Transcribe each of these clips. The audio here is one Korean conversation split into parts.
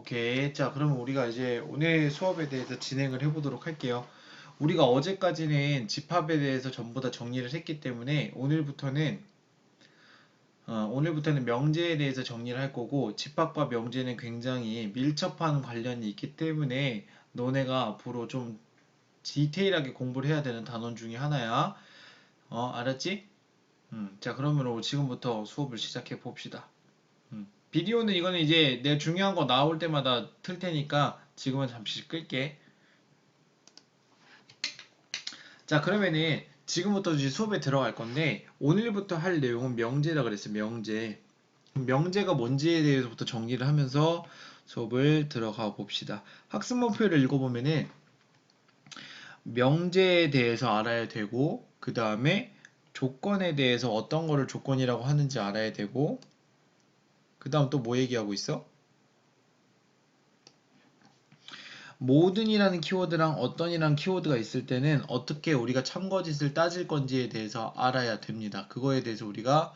오케이. 자, 그러면 우리가 이제 오늘 수업에 대해서 진행을 해보도록 할게요. 우리가 어제까지는 집합에 대해서 전부 다 정리를 했기 때문에 오늘부터는 명제에 대해서 정리를 할 거고, 집합과 명제는 굉장히 밀접한 관련이 있기 때문에 너네가 앞으로 좀 디테일하게 공부를 해야 되는 단원 중에 하나야. 알았지? 자, 그러면 지금부터 수업을 시작해 봅시다. 비디오는 이거는 이제 내가 중요한 거 나올 때마다 틀 테니까 지금은 잠시 끌게. 자, 그러면은 지금부터 이제 수업에 들어갈 건데 오늘부터 할 내용은 명제라 그랬어요. 명제. 명제가 뭔지에 대해서부터 정리를 하면서 수업을 들어가 봅시다. 학습 목표를 읽어보면은 명제에 대해서 알아야 되고, 그 다음에 조건에 대해서 어떤 거를 조건이라고 하는지 알아야 되고, 그 다음 또 뭐 얘기하고 있어? 모든이라는 키워드랑 어떤이라는 키워드가 있을 때는 어떻게 우리가 참거짓을 따질 건지에 대해서 알아야 됩니다. 그거에 대해서 우리가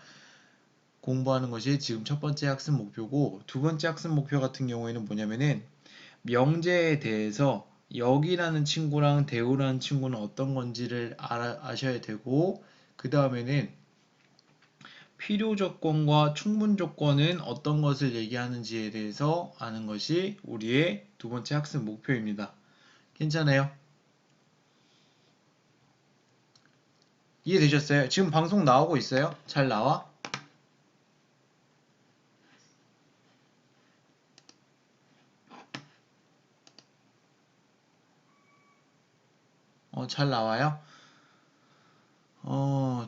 공부하는 것이 지금 첫 번째 학습 목표고, 두 번째 학습 목표 같은 경우에는 뭐냐면은 명제에 대해서 여기라는 친구랑 대우라는 친구는 어떤 건지를 아셔야 되고, 그 다음에는 필요 조건과 충분 조건은 어떤 것을 얘기하는지에 대해서 아는 것이 우리의 두 번째 학습 목표입니다. 괜찮아요? 이해되셨어요? 지금 방송 나오고 있어요? 잘 나와? 잘 나와요?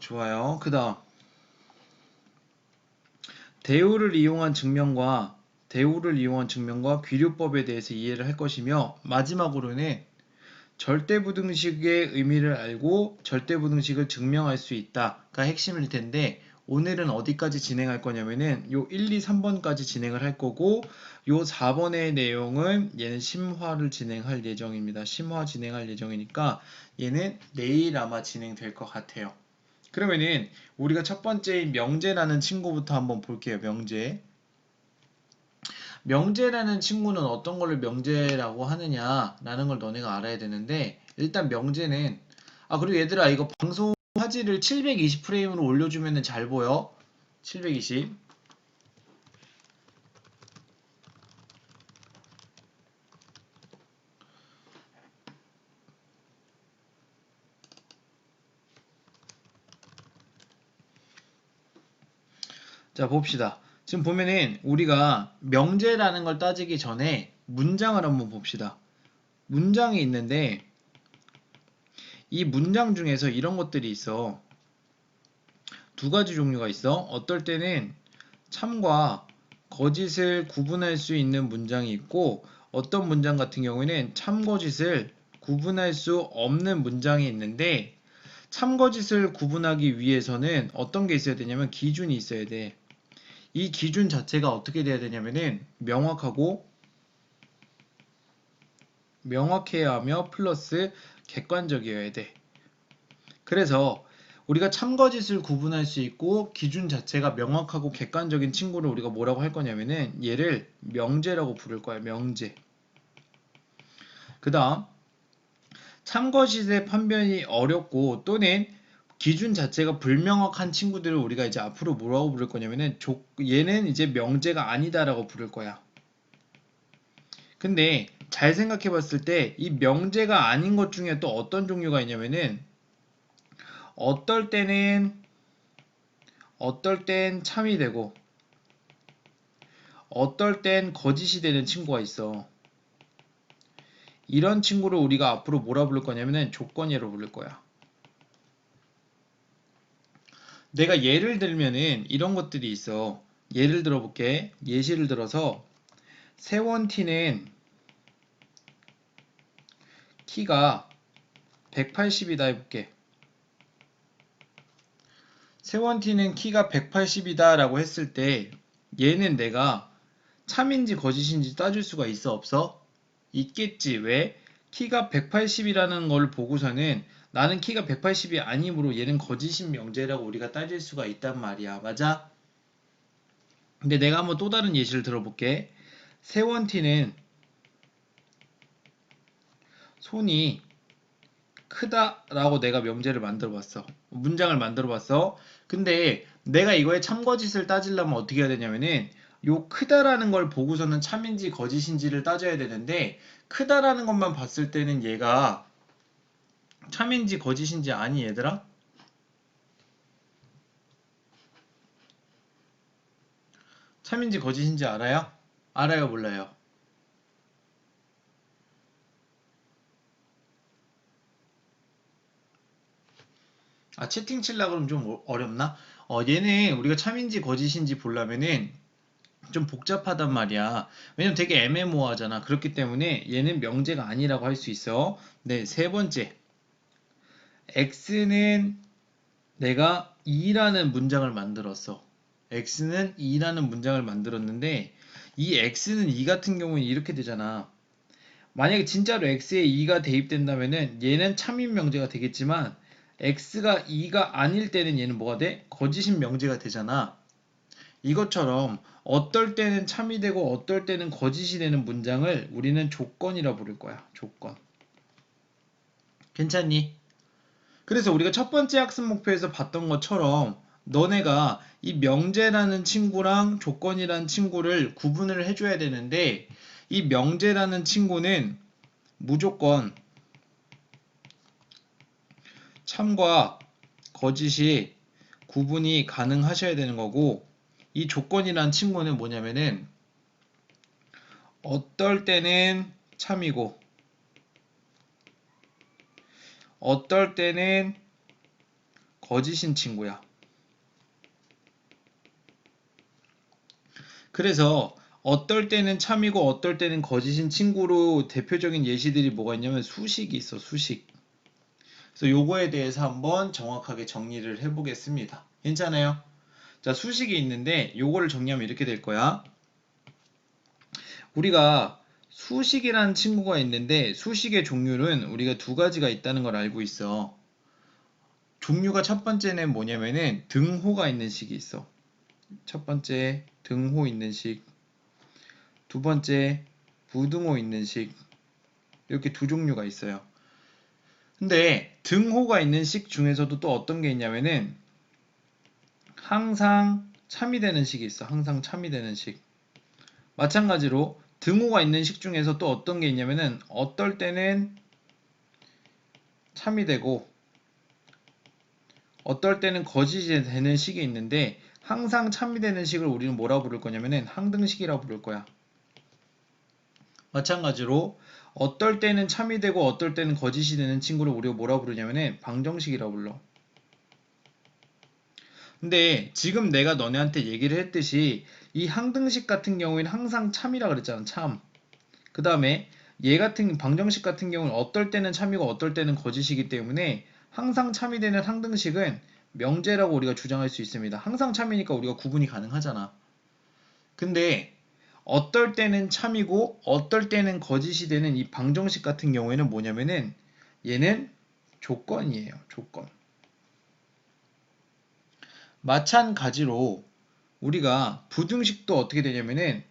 좋아요. 그 다음 대우를 이용한 증명과 귀류법에 대해서 이해를 할 것이며, 마지막으로는 절대부등식의 의미를 알고 절대부등식을 증명할 수 있다가 핵심일 텐데, 오늘은 어디까지 진행할 거냐면은 요 1, 2, 3번까지 진행을 할 거고, 요 4번의 내용은 얘는 심화를 진행할 예정입니다. 심화 진행할 예정이니까 얘는 내일 아마 진행될 것 같아요. 그러면은 우리가 첫 번째인 명제라는 친구부터 한번 볼게요. 명제라는 친구는 어떤 걸 명제라고 하느냐라는 걸 너네가 알아야 되는데, 일단 명제는, 그리고 얘들아, 이거 방송 화질을 720프레임으로 올려주면 잘 보여. 720. 자, 봅시다. 지금 보면은 우리가 명제라는 걸 따지기 전에 문장을 한번 봅시다. 문장이 있는데 이 문장 중에서 이런 것들이 있어. 두 가지 종류가 있어. 어떨 때는 참과 거짓을 구분할 수 있는 문장이 있고, 어떤 문장 같은 경우에는 참거짓을 구분할 수 없는 문장이 있는데, 참거짓을 구분하기 위해서는 어떤 게 있어야 되냐면 기준이 있어야 돼. 이 기준 자체가 어떻게 돼야 되냐면은 명확해야 하며 플러스 객관적이어야 돼. 그래서 우리가 참거짓을 구분할 수 있고 기준 자체가 명확하고 객관적인 친구를 우리가 뭐라고 할 거냐면은 얘를 명제라고 부를 거야. 명제. 그 다음 참거짓의 판별이 어렵고 또는 기준 자체가 불명확한 친구들을 우리가 이제 앞으로 뭐라고 부를 거냐면은 얘는 이제 명제가 아니다라고 부를 거야. 근데 잘 생각해 봤을 때 이 명제가 아닌 것 중에 또 어떤 종류가 있냐면은 어떨 땐 참이 되고 어떨 땐 거짓이 되는 친구가 있어. 이런 친구를 우리가 앞으로 뭐라 부를 거냐면은 조건예로 부를 거야. 내가 예를 들면은 이런 것들이 있어. 예를 들어볼게. 예시를 들어서 세원티는 키가 180이다 해볼게. 세원티는 키가 180이다 라고 했을 때 얘는 내가 참인지 거짓인지 따질 수가 있어 없어? 있겠지. 왜? 키가 180이라는 걸 보고서는 나는 키가 180이 아니므로 얘는 거짓인 명제라고 우리가 따질 수가 있단 말이야. 맞아? 근데 내가 한번 또 다른 예시를 들어볼게. 세원티는 손이 크다라고 내가 명제를 만들어봤어. 문장을 만들어봤어. 근데 내가 이거에 참거짓을 따지려면 어떻게 해야 되냐면은 요 크다라는 걸 보고서는 참인지 거짓인지를 따져야 되는데 크다라는 것만 봤을 때는 얘가 참인지 거짓인지 아니 얘들아? 참인지 거짓인지 알아요? 알아요 몰라요? 아 채팅 칠라 그러면 좀 어렵나? 얘는 우리가 참인지 거짓인지 보려면은 좀 복잡하단 말이야. 왜냐면 되게 애매모호하잖아. 그렇기 때문에 얘는 명제가 아니라고 할 수 있어. 네, 세 번째. x는 내가 2라는 문장을 만들었어. x는 2라는 문장을 만들었는데 이 x는 2 같은 경우는 이렇게 되잖아. 만약에 진짜로 x에 2가 대입된다면은 얘는 참인 명제가 되겠지만 x가 2가 아닐 때는 얘는 뭐가 돼? 거짓인 명제가 되잖아. 이것처럼 어떨 때는 참이 되고 어떨 때는 거짓이 되는 문장을 우리는 조건이라 부를 거야. 조건. 괜찮니? 그래서 우리가 첫 번째 학습 목표에서 봤던 것처럼 너네가 이 명제라는 친구랑 조건이라는 친구를 구분을 해줘야 되는데 이 명제라는 친구는 무조건 참과 거짓이 구분이 가능하셔야 되는 거고 이 조건이라는 친구는 뭐냐면은 어떨 때는 참이고 어떨 때는 거짓인 친구야. 그래서 어떨 때는 참이고 어떨 때는 거짓인 친구로 대표적인 예시들이 뭐가 있냐면 수식이 있어, 수식. 그래서 요거에 대해서 한번 정확하게 정리를 해보겠습니다. 괜찮아요? 자, 수식이 있는데 요거를 정리하면 이렇게 될 거야. 우리가 수식이라는 친구가 있는데 수식의 종류는 우리가 두 가지가 있다는 걸 알고 있어. 종류가 첫 번째는 뭐냐면은 등호가 있는 식이 있어. 첫 번째 등호 있는 식, 두 번째 부등호 있는 식, 이렇게 두 종류가 있어요. 근데 등호가 있는 식 중에서도 또 어떤 게 있냐면은 항상 참이 되는 식이 있어. 항상 참이 되는 식. 마찬가지로 등호가 있는 식 중에서 또 어떤 게 있냐면은 어떨 때는 참이 되고 어떨 때는 거짓이 되는 식이 있는데 항상 참이 되는 식을 우리는 뭐라 부를 거냐면은 항등식이라 부를 거야. 마찬가지로 어떨 때는 참이 되고 어떨 때는 거짓이 되는 친구를 우리가 뭐라 부르냐면은 방정식이라 불러. 근데 지금 내가 너네한테 얘기를 했듯이 이 항등식 같은 경우에는 항상 참이라 그랬잖아. 참. 그 다음에 얘 같은 방정식 같은 경우는 어떨 때는 참이고 어떨 때는 거짓이기 때문에 항상 참이 되는 항등식은 명제라고 우리가 주장할 수 있습니다. 항상 참이니까 우리가 구분이 가능하잖아. 근데 어떨 때는 참이고 어떨 때는 거짓이 되는 이 방정식 같은 경우에는 뭐냐면은 얘는 조건이에요. 조건. 마찬가지로 우리가 부등식도 어떻게 되냐면은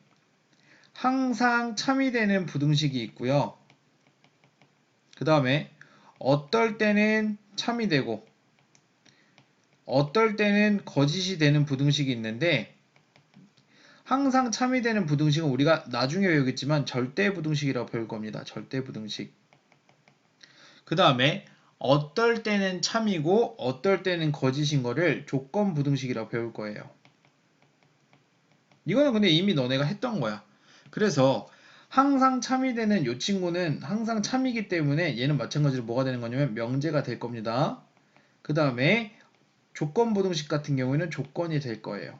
항상 참이 되는 부등식이 있고요. 그 다음에 어떨 때는 참이 되고 어떨 때는 거짓이 되는 부등식이 있는데 항상 참이 되는 부등식은 우리가 나중에 배우겠지만 절대 부등식이라고 배울 겁니다. 절대 부등식. 그 다음에 어떨 때는 참이고 어떨 때는 거짓인 거를 조건 부등식이라고 배울 거예요. 이거는 근데 이미 너네가 했던 거야. 그래서 항상 참이 되는 이 친구는 항상 참이기 때문에 얘는 마찬가지로 뭐가 되는 거냐면 명제가 될 겁니다. 그 다음에 조건 부등식 같은 경우에는 조건이 될 거예요.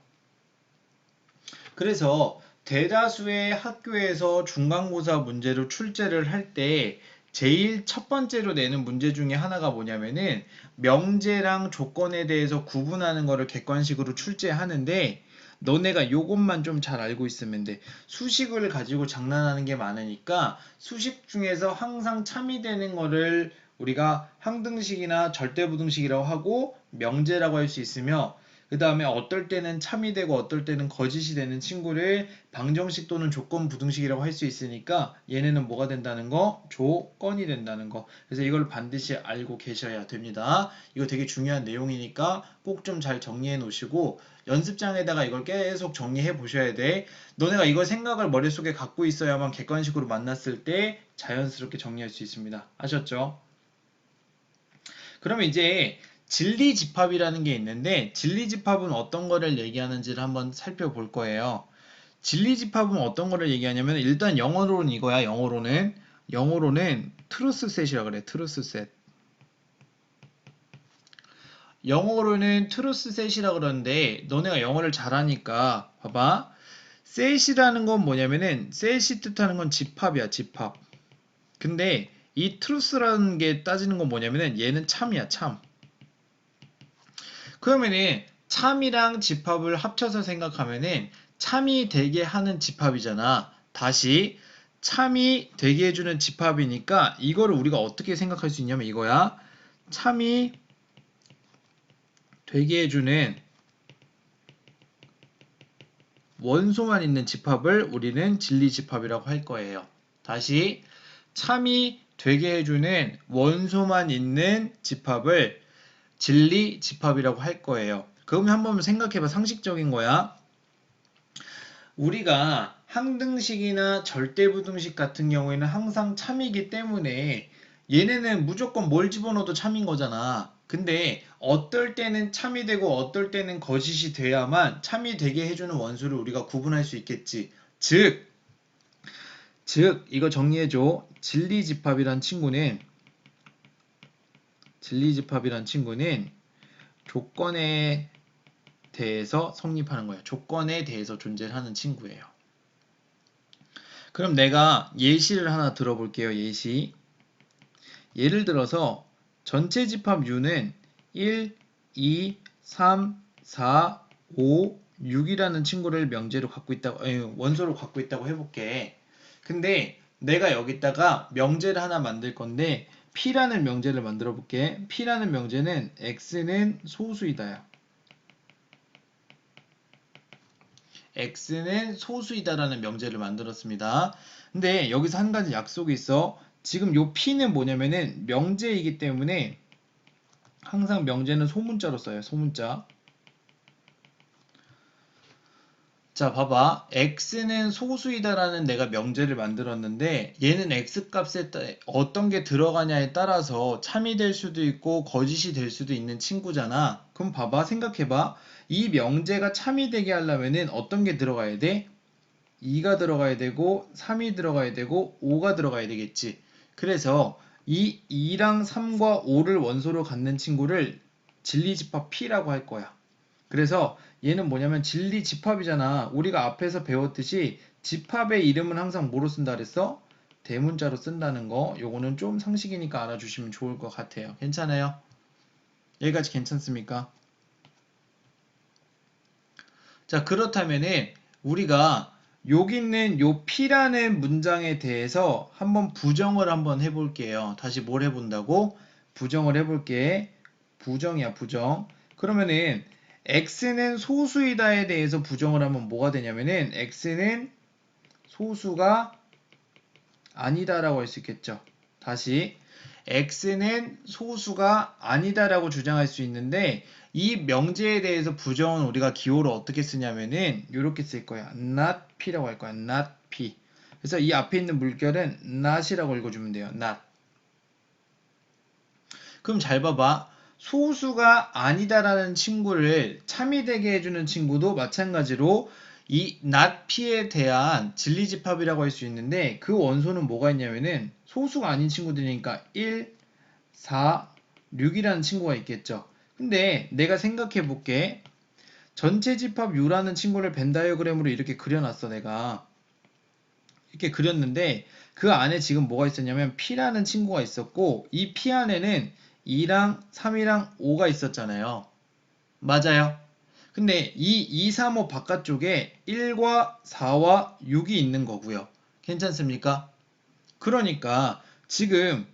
그래서 대다수의 학교에서 중간고사 문제로 출제를 할 때 제일 첫 번째로 내는 문제 중에 하나가 뭐냐면은 명제랑 조건에 대해서 구분하는 거를 객관식으로 출제하는데 너네가 요것만 좀 잘 알고 있으면 돼. 수식을 가지고 장난하는 게 많으니까 수식 중에서 항상 참이 되는 거를 우리가 항등식이나 절대부등식이라고 하고 명제라고 할 수 있으며 그 다음에 어떨 때는 참이 되고 어떨 때는 거짓이 되는 친구를 방정식 또는 조건 부등식이라고 할 수 있으니까 얘네는 뭐가 된다는 거? 조건이 된다는 거. 그래서 이걸 반드시 알고 계셔야 됩니다. 이거 되게 중요한 내용이니까 꼭 좀 잘 정리해 놓으시고 연습장에다가 이걸 계속 정리해 보셔야 돼. 너네가 이걸 생각을 머릿속에 갖고 있어야만 객관식으로 만났을 때 자연스럽게 정리할 수 있습니다. 아셨죠? 그러면 이제 진리집합이라는 게 있는데 진리집합은 어떤 거를 얘기하는지를 한번 살펴볼 거예요. 진리집합은 어떤 거를 얘기하냐면 일단 영어로는 이거야. 영어로는 트루스셋이라 그래. 트루스셋. 영어로는 트루스셋이라 그러는데 너네가 영어를 잘하니까 봐봐. 셋이라는 건 뭐냐면은 셋이 뜻하는 건 집합이야. 집합. 근데 이 트루스라는 게 따지는 건 뭐냐면은 얘는 참이야. 참. 그러면은 참이랑 집합을 합쳐서 생각하면은 참이 되게 하는 집합이잖아. 다시 참이 되게 해주는 집합이니까 이거를 우리가 어떻게 생각할 수 있냐면 이거야. 참이 되게 해주는 원소만 있는 집합을 우리는 진리집합이라고 할 거예요. 다시 참이 되게 해주는 원소만 있는 집합을 진리집합이라고 할 거예요. 그러면 한번 생각해봐. 상식적인 거야. 우리가 항등식이나 절대부등식 같은 경우에는 항상 참이기 때문에 얘네는 무조건 뭘 집어넣어도 참인 거잖아. 근데 어떨 때는 참이 되고 어떨 때는 거짓이 돼야만 참이 되게 해주는 원수를 우리가 구분할 수 있겠지. 즉 이거 정리해줘. 진리집합이란 친구는 조건에 대해서 성립하는 거야. 조건에 대해서 존재를 하는 친구예요. 그럼 내가 예시를 하나 들어볼게요. 예를 들어서 전체 집합 U는 1, 2, 3, 4, 5, 6이라는 친구를 원소로 갖고 있다고 해볼게. 근데 내가 여기다가 명제를 하나 만들 건데 P라는 명제를 만들어 볼게. P라는 명제는 X는 소수이다야. X는 소수이다라는 명제를 만들었습니다. 근데 여기서 한 가지 약속이 있어. 지금 요 P는 뭐냐면은 명제이기 때문에 항상 명제는 소문자로 써요. 소문자. 자, 봐봐. X는 소수이다라는 내가 명제를 만들었는데 얘는 X 값에 어떤 게 들어가냐에 따라서 참이 될 수도 있고 거짓이 될 수도 있는 친구잖아. 그럼 봐봐. 생각해봐. 이 명제가 참이 되게 하려면은 어떤 게 들어가야 돼? 2가 들어가야 되고 3이 들어가야 되고 5가 들어가야 되겠지. 그래서 이 2랑 3과 5를 원소로 갖는 친구를 진리집합 P라고 할 거야. 그래서 얘는 뭐냐면 진리집합이잖아. 우리가 앞에서 배웠듯이 집합의 이름은 항상 뭐로 쓴다 그랬어? 대문자로 쓴다는 거. 요거는 좀 상식이니까 알아주시면 좋을 것 같아요. 괜찮아요? 여기까지 괜찮습니까? 자, 그렇다면은 우리가 여기 있는 요 P라는 문장에 대해서 한번 부정을 한번 해볼게요. 다시 뭘 해본다고? 부정을 해볼게. 부정이야, 부정. 그러면은 X는 소수이다에 대해서 부정을 하면 뭐가 되냐면은 X는 소수가 아니다라고 할 수 있겠죠. 다시 X는 소수가 아니다라고 주장할 수 있는데 이 명제에 대해서 부정은 우리가 기호를 어떻게 쓰냐면은 이렇게 쓸 거야. not P라고 할 거야. not P. 그래서 이 앞에 있는 물결은 not이라고 읽어주면 돼요. not. 그럼 잘 봐봐. 소수가 아니다라는 친구를 참이 되게 해주는 친구도 마찬가지로 이 not P에 대한 진리집합이라고 할 수 있는데 그 원소는 뭐가 있냐면은 소수가 아닌 친구들이니까 1, 4, 6이라는 친구가 있겠죠. 근데 내가 생각해 볼게. 전체 집합 U라는 친구를 벤 다이어그램으로 이렇게 그려놨어. 내가 이렇게 그렸는데 그 안에 지금 뭐가 있었냐면 P라는 친구가 있었고 이 P 안에는 2랑 3이랑 5가 있었잖아요. 맞아요. 근데 이 2, 3, 5 바깥쪽에 1과 4와 6이 있는 거고요. 괜찮습니까? 그러니까 지금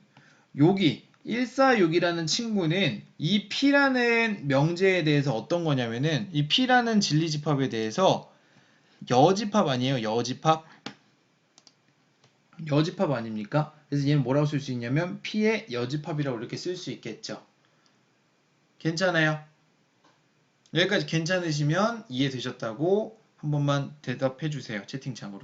여기 146이라는 친구는 이 P라는 명제에 대해서 어떤 거냐면은 이 P라는 진리집합에 대해서 여집합 아니에요? 여집합? 여집합 아닙니까? 그래서 얘는 뭐라고 쓸 수 있냐면 P의 여집합이라고 이렇게 쓸 수 있겠죠. 괜찮아요? 여기까지 괜찮으시면 이해되셨다고 한 번만 대답해 주세요. 채팅창으로.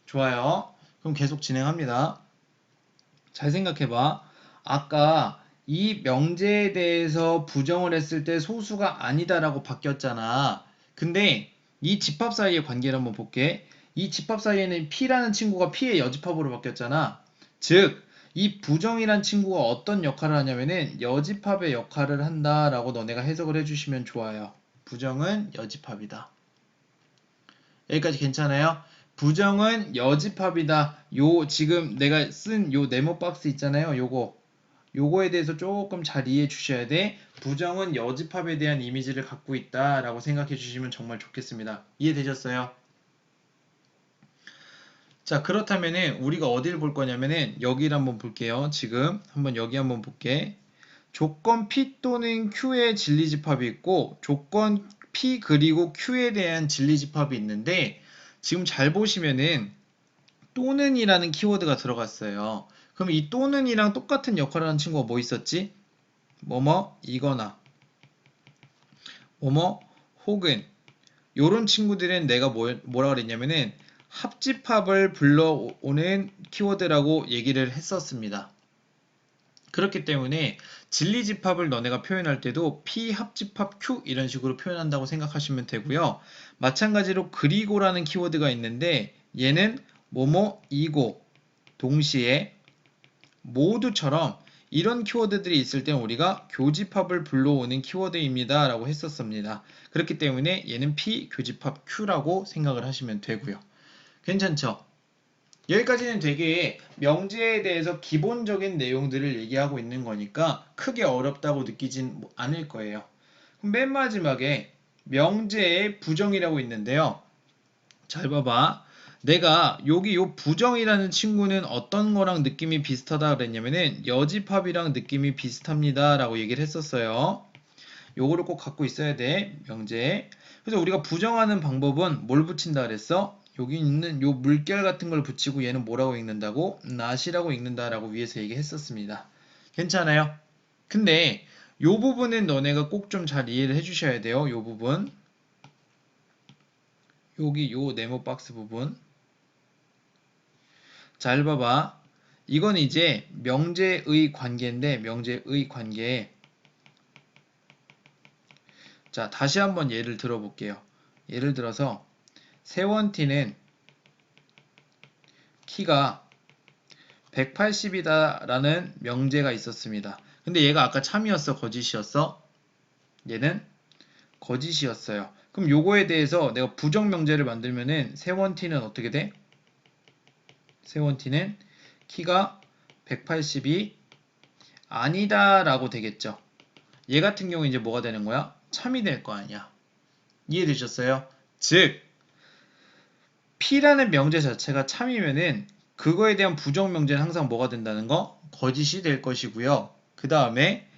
좋아요. 그럼 계속 진행합니다. 잘 생각해봐. 아까 이 명제에 대해서 부정을 했을 때 소수가 아니다라고 바뀌었잖아. 근데 이 집합 사이의 관계를 한번 볼게. 이 집합 사이에는 P라는 친구가 P의 여집합으로 바뀌었잖아. 즉, 이 부정이란 친구가 어떤 역할을 하냐면은 여집합의 역할을 한다라고 너네가 해석을 해주시면 좋아요. 부정은 여집합이다. 여기까지 괜찮아요? 부정은 여집합이다. 요 지금 내가 쓴 요 네모 박스 있잖아요. 요거에 대해서 조금 잘 이해해 주셔야 돼. 부정은 여집합에 대한 이미지를 갖고 있다라고 생각해 주시면 정말 좋겠습니다. 이해되셨어요? 자, 그렇다면은 우리가 어디를 볼 거냐면은 여기를 한번 볼게요. 지금 한번 여기 한번 볼게. 조건 P 또는 Q의 진리집합이 있고 조건 P 그리고 Q에 대한 진리집합이 있는데 지금 잘 보시면은 또는이라는 키워드가 들어갔어요. 그럼 이 또는이랑 똑같은 역할을 하는 친구가 뭐 있었지? 뭐뭐 이거나 뭐뭐 혹은 요런 친구들은 내가 뭐라 그랬냐면은 합집합을 불러오는 키워드라고 얘기를 했었습니다. 그렇기 때문에 진리집합을 너네가 표현할 때도 P합집합 Q 이런 식으로 표현한다고 생각하시면 되고요. 마찬가지로 그리고라는 키워드가 있는데 얘는 뭐뭐이고 동시에 모두처럼 이런 키워드들이 있을 때 우리가 교집합을 불러오는 키워드입니다 라고 했었습니다. 그렇기 때문에 얘는 P교집합 Q라고 생각을 하시면 되고요. 괜찮죠? 여기까지는 되게 명제에 대해서 기본적인 내용들을 얘기하고 있는 거니까 크게 어렵다고 느끼진 않을 거예요. 그럼 맨 마지막에 명제의 부정이라고 있는데요. 잘 봐봐. 내가 여기 요 부정이라는 친구는 어떤 거랑 느낌이 비슷하다 그랬냐면은 여집합이랑 느낌이 비슷합니다 라고 얘기를 했었어요. 요거를 꼭 갖고 있어야 돼. 명제. 그래서 우리가 부정하는 방법은 뭘 붙인다 그랬어? 여기 있는 요 물결 같은 걸 붙이고 얘는 뭐라고 읽는다고? not이라고 읽는다라고 위에서 얘기했었습니다. 괜찮아요? 근데 요 부분은 너네가 꼭 좀 잘 이해를 해주셔야 돼요. 요 부분. 여기 요 네모 박스 부분. 잘 봐봐. 이건 이제 명제의 관계인데 명제의 관계. 자, 다시 한번 예를 들어볼게요. 예를 들어서 세원티는 키가 180이다 라는 명제가 있었습니다. 근데 얘가 아까 참이었어? 거짓이었어? 얘는 거짓이었어요. 그럼 요거에 대해서 내가 부정 명제를 만들면은 세원티는 어떻게 돼? 세원티는 키가 180이 아니다 라고 되겠죠. 얘 같은 경우 이제 뭐가 되는 거야? 참이 될 거 아니야. 이해되셨어요? 즉 P라는 명제 자체가 참이면은 그거에 대한 부정 명제는 항상 뭐가 된다는 거? 거짓이 될 것이고요. 그 다음에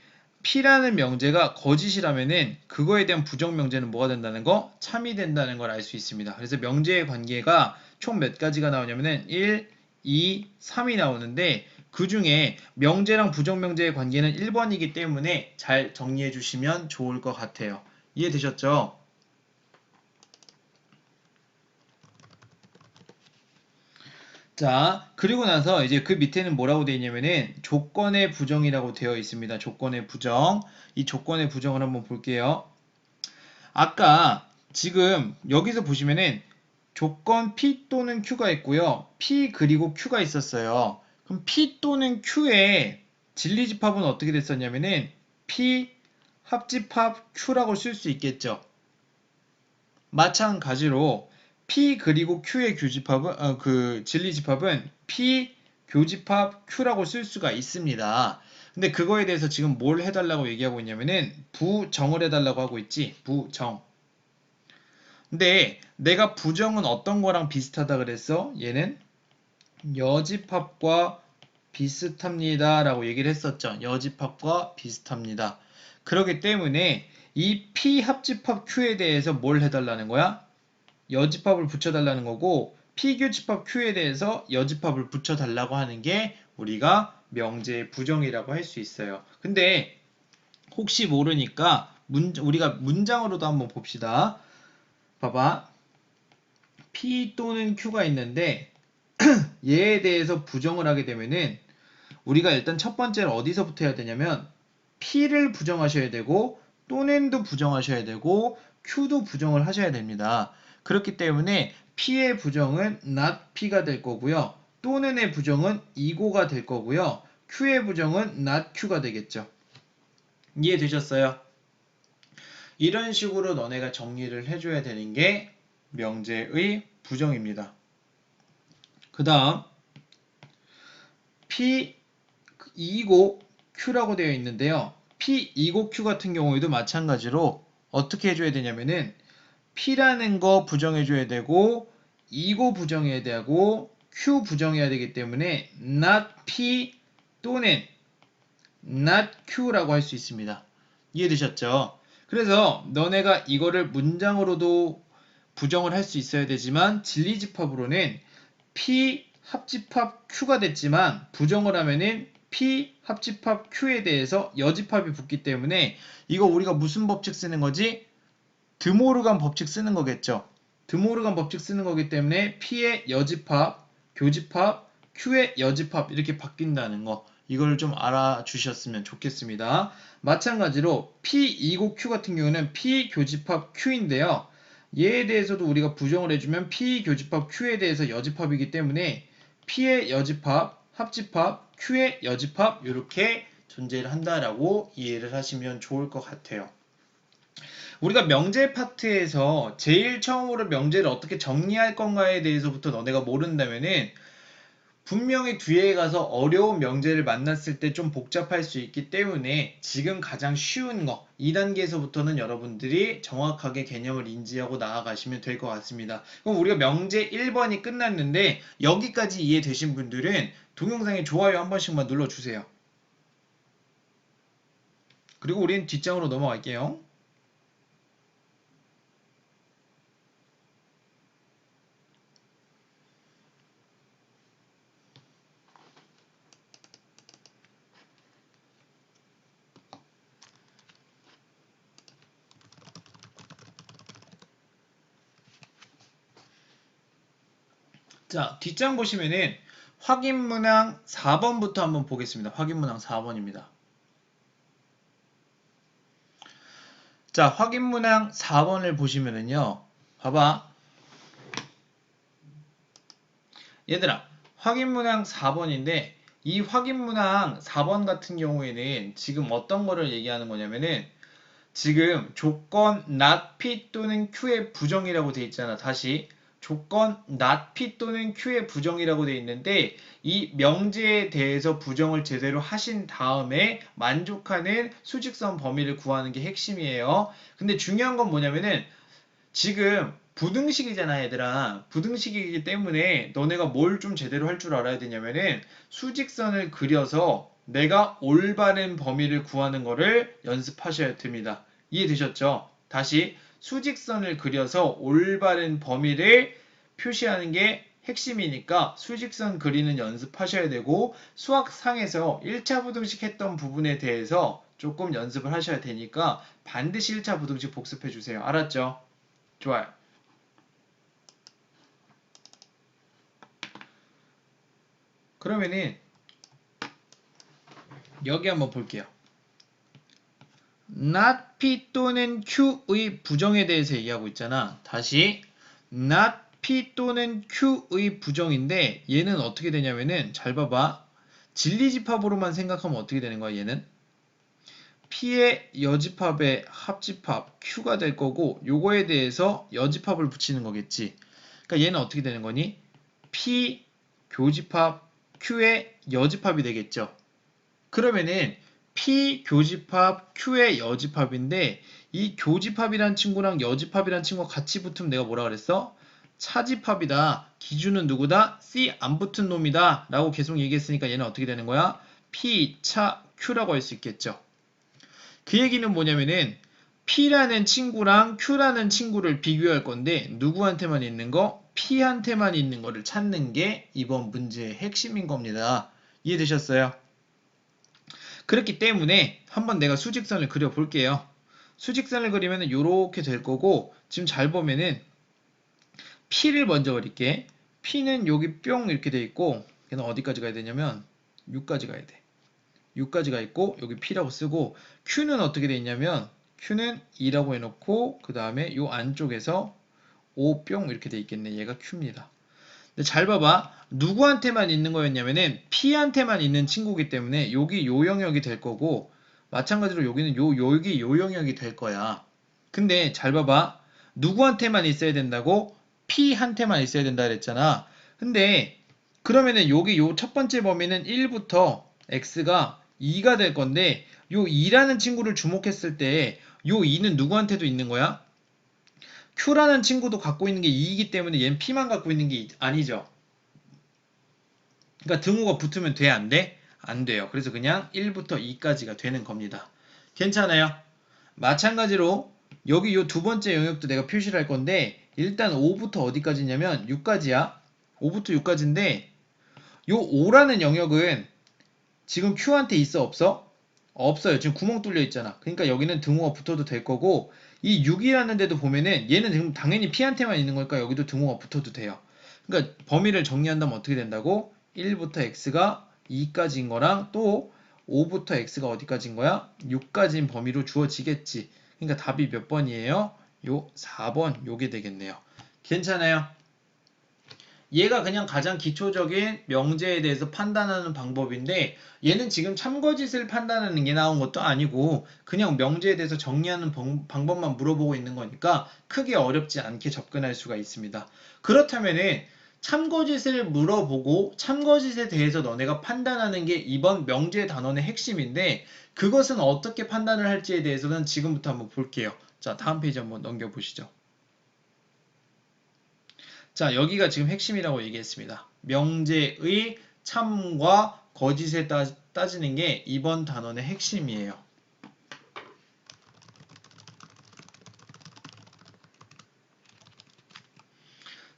P라는 명제가 거짓이라면은 그거에 대한 부정 명제는 뭐가 된다는 거? 참이 된다는 걸 알 수 있습니다. 그래서 명제의 관계가 총 몇 가지가 나오냐면은 1, 2, 3이 나오는데 그 중에 명제랑 부정 명제의 관계는 1번이기 때문에 잘 정리해 주시면 좋을 것 같아요. 이해되셨죠? 자, 그리고 나서 이제 그 밑에는 뭐라고 되어 있냐면은 조건의 부정이라고 되어 있습니다. 조건의 부정. 이 조건의 부정을 한번 볼게요. 아까 지금 여기서 보시면은 조건 P 또는 Q가 있고요. P 그리고 Q가 있었어요. 그럼 P 또는 Q의 진리집합은 어떻게 됐었냐면은 P 합집합 Q라고 쓸 수 있겠죠. 마찬가지로 P 그리고 Q의 그 진리집합은 P 교집합 Q라고 쓸 수가 있습니다. 근데 그거에 대해서 지금 뭘 해달라고 얘기하고 있냐면은 부정을 해달라고 하고 있지. 부정. 근데 내가 부정은 어떤 거랑 비슷하다 그랬어? 얘는 여집합과 비슷합니다 라고 얘기를 했었죠. 여집합과 비슷합니다. 그렇기 때문에 이 P합집합 Q에 대해서 뭘 해달라는 거야? 여집합을 붙여달라는 거고 P교집합 Q에 대해서 여집합을 붙여달라고 하는 게 우리가 명제의 부정이라고 할 수 있어요. 근데 혹시 모르니까 우리가 문장으로도 한번 봅시다. 봐봐. P 또는 Q가 있는데 얘에 대해서 부정을 하게 되면은 우리가 일단 첫 번째로 어디서부터 해야 되냐면 P를 부정하셔야 되고 또는도 부정하셔야 되고 Q도 부정을 하셔야 됩니다. 그렇기 때문에 P의 부정은 not P가 될 거고요. 또는의 부정은 이고가 될 거고요. Q의 부정은 not Q가 되겠죠. 이해되셨어요? 이런 식으로 너네가 정리를 해줘야 되는 게 명제의 부정입니다. 그 다음 P2고 Q라고 되어 있는데요. P2고 Q 같은 경우에도 마찬가지로 어떻게 해줘야 되냐면은 P라는 거 부정해줘야 되고 2고 부정해야 되고 Q 부정해야 되기 때문에 not P 또는 not Q라고 할 수 있습니다. 이해되셨죠? 그래서 너네가 이거를 문장으로도 부정을 할 수 있어야 되지만 진리집합으로는 P 합집합 Q가 됐지만 부정을 하면은 P 합집합 Q에 대해서 여집합이 붙기 때문에 이거 우리가 무슨 법칙 쓰는 거지? 드모르간 법칙 쓰는 거겠죠. 드모르간 법칙 쓰는 거기 때문에 P의 여집합, 교집합, Q의 여집합 이렇게 바뀐다는 거 이걸 좀 알아주셨으면 좋겠습니다. 마찬가지로 P2고 Q 같은 경우는 P 교집합 Q인데요. 얘에 대해서도 우리가 부정을 해주면 P 교집합 Q에 대해서 여집합이기 때문에 P의 여집합, 합집합, Q의 여집합 이렇게 존재를 한다라고 이해를 하시면 좋을 것 같아요. 우리가 명제 파트에서 제일 처음으로 명제를 어떻게 정리할 건가에 대해서부터 너네가 모른다면은 분명히 뒤에 가서 어려운 명제를 만났을 때 좀 복잡할 수 있기 때문에 지금 가장 쉬운 거 2단계에서부터는 여러분들이 정확하게 개념을 인지하고 나아가시면 될 것 같습니다. 그럼 우리가 명제 1번이 끝났는데 여기까지 이해되신 분들은 동영상에 좋아요 한 번씩만 눌러주세요. 그리고 우리는 뒷장으로 넘어갈게요. 자, 뒷장 보시면은 확인문항 4번부터 한번 보겠습니다. 확인문항 4번입니다. 자, 확인문항 4번을 보시면은요. 봐봐. 얘들아, 확인문항 4번인데 이 확인문항 4번 같은 경우에는 지금 어떤 거를 얘기하는 거냐면은 지금 조건 not P 또는 Q의 부정이라고 돼 있잖아. 다시 조건 not P 또는 Q의 부정이라고 돼 있는데 이 명제에 대해서 부정을 제대로 하신 다음에 만족하는 수직선 범위를 구하는 게 핵심이에요. 근데 중요한 건 뭐냐면은 지금 부등식이잖아 얘들아. 부등식이기 때문에 너네가 뭘 좀 제대로 할 줄 알아야 되냐면은 수직선을 그려서 내가 올바른 범위를 구하는 거를 연습하셔야 됩니다. 이해되셨죠? 다시 수직선을 그려서 올바른 범위를 표시하는 게 핵심이니까 수직선 그리는 연습하셔야 되고 수학상에서 1차 부등식 했던 부분에 대해서 조금 연습을 하셔야 되니까 반드시 1차 부등식 복습해 주세요. 알았죠? 좋아요. 그러면은 여기 한번 볼게요. not P 또는 Q의 부정에 대해서 얘기하고 있잖아. 다시 not P 또는 Q의 부정인데 얘는 어떻게 되냐면은 잘 봐봐. 진리집합으로만 생각하면 어떻게 되는 거야 얘는? P의 여집합의 합집합 Q가 될 거고 요거에 대해서 여집합을 붙이는 거겠지. 그러니까 얘는 어떻게 되는 거니? P 교집합 Q의 여집합이 되겠죠. 그러면은 P 교집합 Q의 여집합인데 이 교집합이란 친구랑 여집합이란 친구가 같이 붙으면 내가 뭐라 그랬어? 차집합이다. 기준은 누구다? C 안 붙은 놈이다 라고 계속 얘기했으니까 얘는 어떻게 되는 거야? P 차 Q라고 할 수 있겠죠. 그 얘기는 뭐냐면은 P라는 친구랑 Q라는 친구를 비교할 건데 누구한테만 있는 거? P한테만 있는 거를 찾는 게 이번 문제의 핵심인 겁니다. 이해되셨어요? 그렇기 때문에 한번 내가 수직선을 그려 볼게요. 수직선을 그리면 이렇게 될 거고 지금 잘 보면은 P를 먼저 그릴게. P는 여기 뿅 이렇게 돼 있고 걔는 어디까지 가야 되냐면 6까지 가야 돼. 6까지 가 있고 여기 P라고 쓰고 Q는 어떻게 돼 있냐면 Q는 2라고 해놓고 그 다음에 요 안쪽에서 5 뿅 이렇게 돼 있겠네. 얘가 Q입니다. 근데 잘 봐봐. 누구한테만 있는 거였냐면은 P한테만 있는 친구기 때문에 여기 요 영역이 될 거고 마찬가지로 여기는 여기 요 영역이 될 거야. 근데 잘 봐봐. 누구한테만 있어야 된다고? P한테만 있어야 된다 그랬잖아. 근데 그러면은 여기 요 첫 번째 범위는 1부터 x가 2가 될 건데 요 2라는 친구를 주목했을 때 요 2는 누구한테도 있는 거야? Q라는 친구도 갖고 있는 게 2이기 때문에 얘는 P만 갖고 있는 게 아니죠. 그러니까 등호가 붙으면 돼, 안 돼? 안 돼요. 그래서 그냥 1부터 2까지가 되는 겁니다. 괜찮아요? 마찬가지로 여기 요 두 번째 영역도 내가 표시를 할 건데 일단 5부터 어디까지냐면 6까지야. 5부터 6까지인데 요 5라는 영역은 지금 Q한테 있어 없어? 없어요. 지금 구멍 뚫려 있잖아. 그러니까 여기는 등호가 붙어도 될 거고 이 6이라는 데도 보면은 얘는 지금 당연히 P한테만 있는 거니까 여기도 등호가 붙어도 돼요. 그러니까 범위를 정리한다면 어떻게 된다고? 1부터 X가 2까지인 거랑 또 5부터 X가 어디까지인 거야? 6까지인 범위로 주어지겠지. 그러니까 답이 몇 번이에요? 요 4번 요게 되겠네요. 괜찮아요? 얘가 그냥 가장 기초적인 명제에 대해서 판단하는 방법인데 얘는 지금 참거짓을 판단하는 게 나온 것도 아니고 그냥 명제에 대해서 정리하는 방법만 물어보고 있는 거니까 크게 어렵지 않게 접근할 수가 있습니다. 그렇다면은 참거짓을 물어보고 참거짓에 대해서 너네가 판단하는 게 이번 명제 단원의 핵심인데 그것은 어떻게 판단을 할지에 대해서는 지금부터 한번 볼게요. 자, 다음 페이지 한번 넘겨보시죠. 자, 여기가 지금 핵심이라고 얘기했습니다. 명제의 참과 거짓에 따지는 게 이번 단원의 핵심이에요.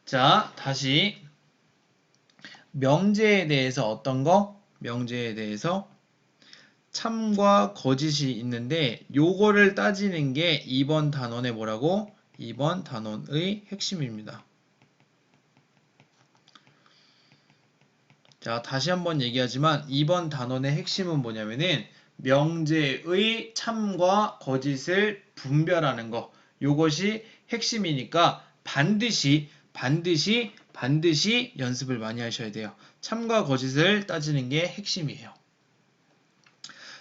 자, 다시 명제에 대해서 어떤 거? 명제에 대해서 참과 거짓이 있는데 요거를 따지는 게 이번 단원의 뭐라고? 이번 단원의 핵심입니다. 자, 다시 한번 얘기하지만 이번 단원의 핵심은 뭐냐면은 명제의 참과 거짓을 분별하는 거. 요것이 핵심이니까 반드시 연습을 많이 하셔야 돼요. 참과 거짓을 따지는 게 핵심이에요.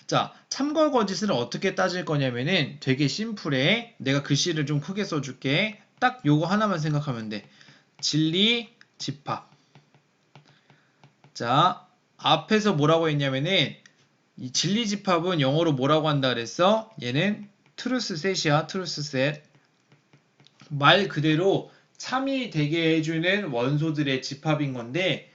자, 참과 거짓을 어떻게 따질 거냐면은 되게 심플해. 내가 글씨를 좀 크게 써줄게. 딱 요거 하나만 생각하면 돼. 진리, 집합. 자, 앞에서 뭐라고 했냐면은 이 진리집합은 영어로 뭐라고 한다 그랬어? 얘는 트루스셋이야. 트루스셋. 말 그대로 참이 되게 해주는 원소들의 집합인 건데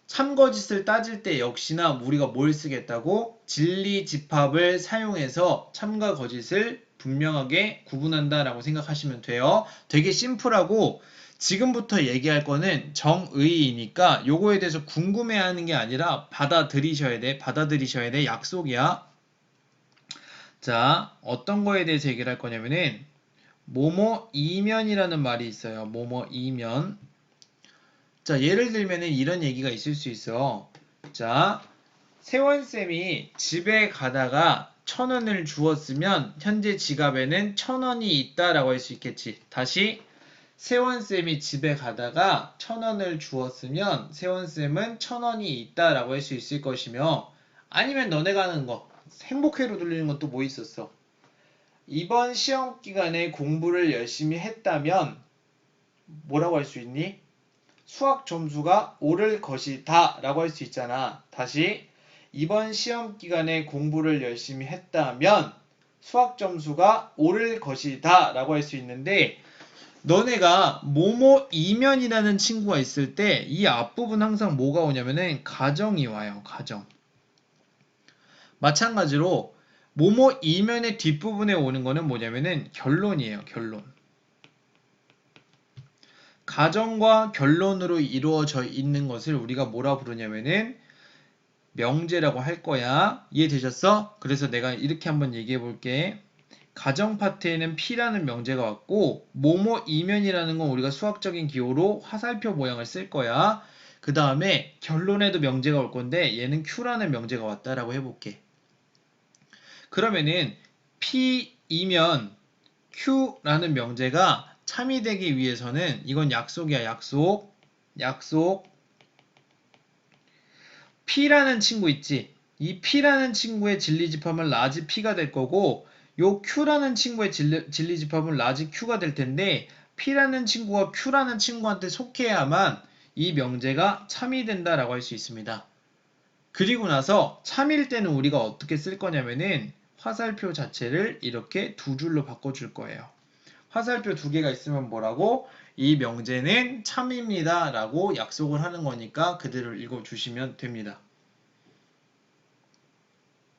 참거짓을 따질 때 역시나 우리가 뭘 쓰겠다고? 진리집합을 사용해서 참과 거짓을 분명하게 구분한다라고 생각하시면 돼요. 되게 심플하고 지금부터 얘기할 거는 정의이니까 요거에 대해서 궁금해하는 게 아니라 받아들이셔야 돼. 받아들이셔야 돼. 약속이야. 자, 어떤 거에 대해서 얘기를 할 거냐면은 뭐뭐 이면이라는 말이 있어요. 뭐뭐 이면. 자, 예를 들면은 이런 얘기가 있을 수 있어. 자, 세원쌤이 집에 가다가 1,000원을 주었으면 현재 지갑에는 1,000원이 있다라고 할 수 있겠지. 다시 세원쌤이 집에 가다가 1,000원을 주었으면 세원쌤은 1,000원이 있다라고 할 수 있을 것이며 아니면 너네가 하는 거 행복회로 돌리는 것도 뭐 있었어? 이번 시험 기간에 공부를 열심히 했다면 뭐라고 할 수 있니? 수학 점수가 오를 것이다 라고 할 수 있잖아. 다시 이번 시험 기간에 공부를 열심히 했다면 수학 점수가 오를 것이다 라고 할 수 있는데 너네가 뭐뭐 이면이라는 친구가 있을 때 이 앞부분 항상 뭐가 오냐면은 가정이 와요. 가정. 마찬가지로 뭐뭐 이면의 뒷부분에 오는 거는 뭐냐면은 결론이에요. 결론. 가정과 결론으로 이루어져 있는 것을 우리가 뭐라 부르냐면은 명제라고 할 거야. 이해되셨어? 그래서 내가 이렇게 한번 얘기해 볼게. 가정 파트에는 P라는 명제가 왔고 뭐뭐 이면이라는 건 우리가 수학적인 기호로 화살표 모양을 쓸 거야. 그 다음에 결론에도 명제가 올 건데 얘는 Q라는 명제가 왔다라고 해볼게. 그러면은 P이면 Q라는 명제가 참이 되기 위해서는 이건 약속이야. 약속 P라는 친구 있지? 이 P라는 친구의 진리집합은 라지 P가 될 거고 요 Q라는 친구의 진리집합은 라지 Q가 될 텐데 P라는 친구가 Q라는 친구한테 속해야만 이 명제가 참이 된다라고 할 수 있습니다. 그리고 나서 참일 때는 우리가 어떻게 쓸 거냐면은 화살표 자체를 이렇게 두 줄로 바꿔줄 거예요. 화살표 두 개가 있으면 뭐라고? 이 명제는 참입니다 라고 약속을 하는 거니까 그대로 읽어주시면 됩니다.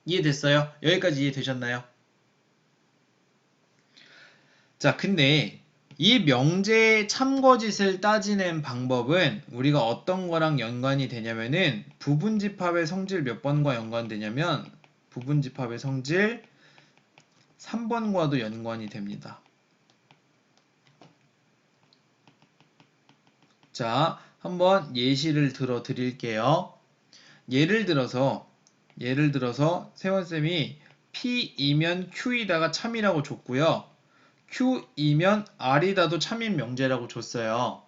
이해됐어요? 여기까지 이해되셨나요? 자, 근데 이 명제의 참거짓을 따지는 방법은 우리가 어떤 거랑 연관이 되냐면은 부분집합의 성질 몇 번과 연관되냐면 부분집합의 성질 3번과도 연관이 됩니다. 자, 한번 예시를 들어 드릴게요. 예를 들어서 세원쌤이 P이면 Q이다가 참이라고 줬고요. Q이면 R이다도 참인 명제라고 줬어요.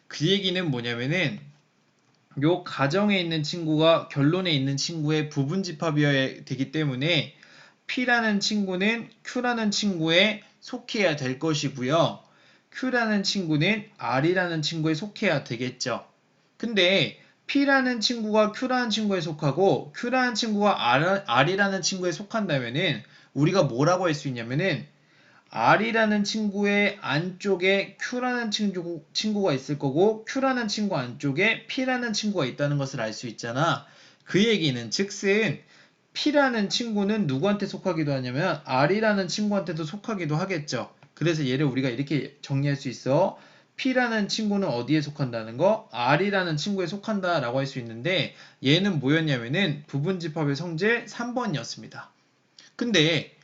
그 얘기는 뭐냐면은 요 가정에 있는 친구가 결론에 있는 친구의 부분집합이어야 되기 때문에 P라는 친구는 Q라는 친구에 속해야 될 것이고요. Q라는 친구는 R이라는 친구에 속해야 되겠죠. 근데 P라는 친구가 Q라는 친구에 속하고 Q라는 친구가 R이라는 친구에 속한다면은 우리가 뭐라고 할 수 있냐면은 R이라는 친구의 안쪽에 Q라는 친구가 있을 거고 Q라는 친구 안쪽에 P라는 친구가 있다는 것을 알 수 있잖아. 그 얘기는 즉슨 P라는 친구는 누구한테 속하기도 하냐면 R이라는 친구한테도 속하기도 하겠죠. 그래서 얘를 우리가 이렇게 정리할 수 있어. P라는 친구는 어디에 속한다는 거? R이라는 친구에 속한다라고 할 수 있는데 얘는 뭐였냐면은 부분집합의 성질 3번이었습니다. 근데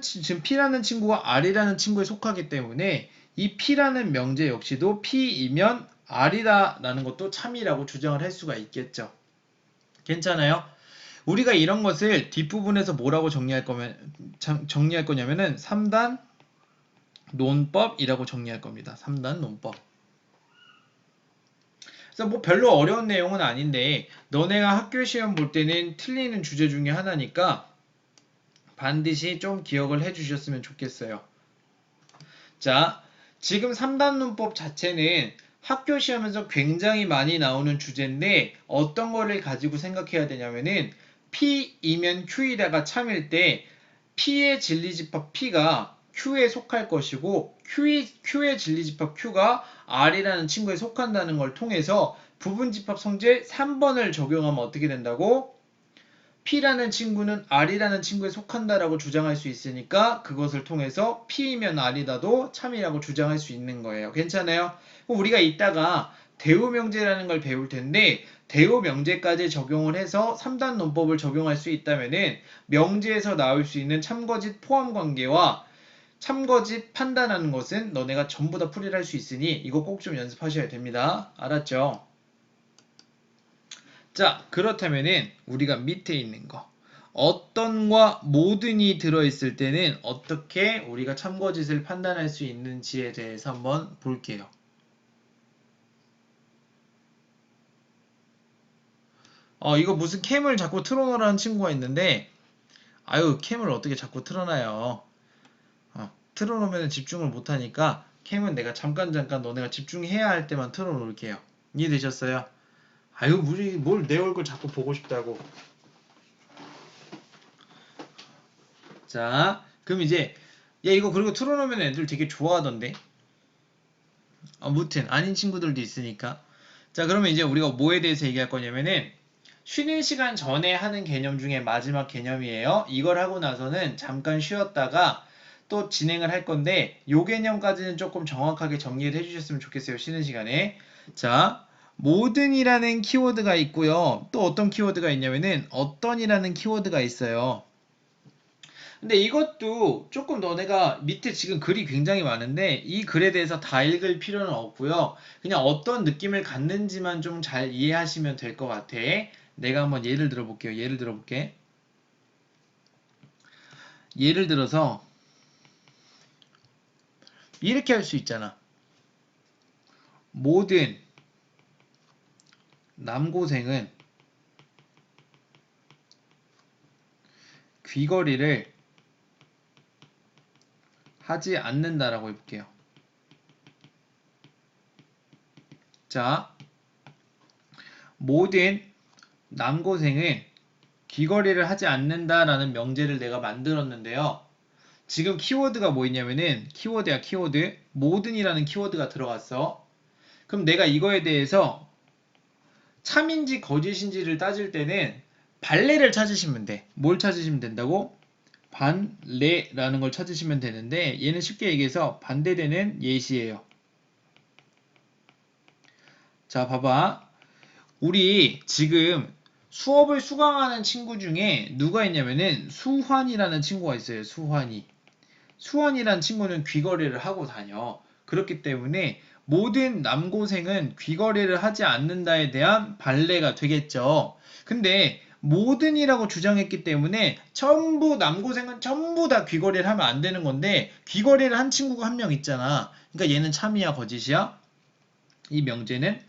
지금 P라는 친구가 R이라는 친구에 속하기 때문에 이 P라는 명제 역시도 P이면 R이다라는 것도 참이라고 주장을 할 수가 있겠죠. 괜찮아요? 우리가 이런 것을 뒷부분에서 뭐라고 정리할 거냐면은 3단 논법이라고 정리할 겁니다. 3단 논법. 그래서 뭐 별로 어려운 내용은 아닌데 너네가 학교 시험 볼 때는 틀리는 주제 중에 하나니까 반드시 좀 기억을 해주셨으면 좋겠어요. 자, 지금 3단 논법 자체는 학교 시험에서 굉장히 많이 나오는 주제인데 어떤 거를 가지고 생각해야 되냐면은 P이면 Q이다가 참일 때 P의 진리집합 P가 Q에 속할 것이고 Q의 진리집합 Q가 R이라는 친구에 속한다는 걸 통해서 부분집합 성질 3번을 적용하면 어떻게 된다고? P라는 친구는 R이라는 친구에 속한다라고 주장할 수 있으니까 그것을 통해서 P이면 R이다도 참이라고 주장할 수 있는 거예요. 괜찮아요? 우리가 이따가 대우명제라는 걸 배울 텐데 대우명제까지 적용을 해서 3단 논법을 적용할 수 있다면은 명제에서 나올 수 있는 참거짓 포함관계와 참거짓 판단하는 것은 너네가 전부 다 풀이를 할 수 있으니 이거 꼭 좀 연습하셔야 됩니다. 알았죠? 자, 그렇다면은 우리가 밑에 있는 거 어떤과 모든이 들어있을 때는 어떻게 우리가 참거짓을 판단할 수 있는지에 대해서 한번 볼게요. 이거 무슨 캠을 자꾸 틀어놓으라는 친구가 있는데 아유 캠을 어떻게 자꾸 틀어놔요. 틀어놓으면 집중을 못하니까 캠은 내가 잠깐 너네가 집중해야 할 때만 틀어놓을게요. 이해되셨어요? 아유, 우리 뭘 내 얼굴 자꾸 보고 싶다고. 자, 그럼 이제 야, 이거 그리고 틀어놓으면 애들 되게 좋아하던데. 아무튼 아닌 친구들도 있으니까. 자, 그러면 이제 우리가 뭐에 대해서 얘기할 거냐면은 쉬는 시간 전에 하는 개념 중에 마지막 개념이에요. 이걸 하고 나서는 잠깐 쉬었다가 또 진행을 할 건데 요 개념까지는 조금 정확하게 정리를 해주셨으면 좋겠어요. 쉬는 시간에. 자, 모든이라는 키워드가 있고요. 또 어떤 키워드가 있냐면은 어떤이라는 키워드가 있어요. 근데 이것도 조금 너네가 밑에 지금 글이 굉장히 많은데 이 글에 대해서 다 읽을 필요는 없고요. 그냥 어떤 느낌을 갖는지만 좀 잘 이해하시면 될 것 같아. 내가 한번 예를 들어 볼게요. 예를 들어 볼게. 예를 들어서 이렇게 할 수 있잖아. 모든 남고생은 귀걸이를 하지 않는다라고 해볼게요. 자, 모든 남고생은 귀걸이를 하지 않는다라는 명제를 내가 만들었는데요. 지금 키워드가 뭐 있냐면은 키워드야, 키워드. 모든이라는 키워드가 들어갔어. 그럼 내가 이거에 대해서 참인지 거짓인지를 따질 때는 반례를 찾으시면 돼. 뭘 찾으시면 된다고? 반례라는 걸 찾으시면 되는데 얘는 쉽게 얘기해서 반대되는 예시예요. 자, 봐봐. 우리 지금 수업을 수강하는 친구 중에 누가 있냐면은 수환이라는 친구가 있어요. 수환이. 수환이란 친구는 귀걸이를 하고 다녀. 그렇기 때문에 모든 남고생은 귀걸이를 하지 않는다에 대한 반례가 되겠죠. 근데 모든이라고 주장했기 때문에 전부 남고생은 전부 다 귀걸이를 하면 안 되는 건데 귀걸이를 한 친구가 한 명 있잖아. 그러니까 얘는 참이야, 거짓이야? 이 명제는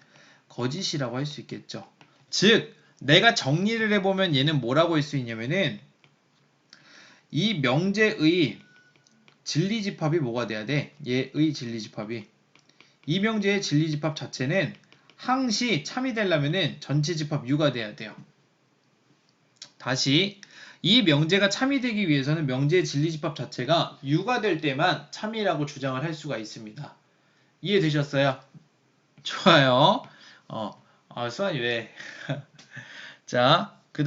거짓이라고 할 수 있겠죠. 즉 내가 정리를 해보면 얘는 뭐라고 할 수 있냐면은 이 명제의 진리집합이 뭐가 돼야 돼? 얘의 진리집합이. 이 명제의 진리집합 자체는 항시 참이 되려면은 전체집합 U가 돼야 돼요. 다시 이 명제가 참이 되기 위해서는 명제의 진리집합 자체가 U가 될 때만 참이라고 주장을 할 수가 있습니다. 이해되셨어요? 좋아요. 수환이 왜? 자, 그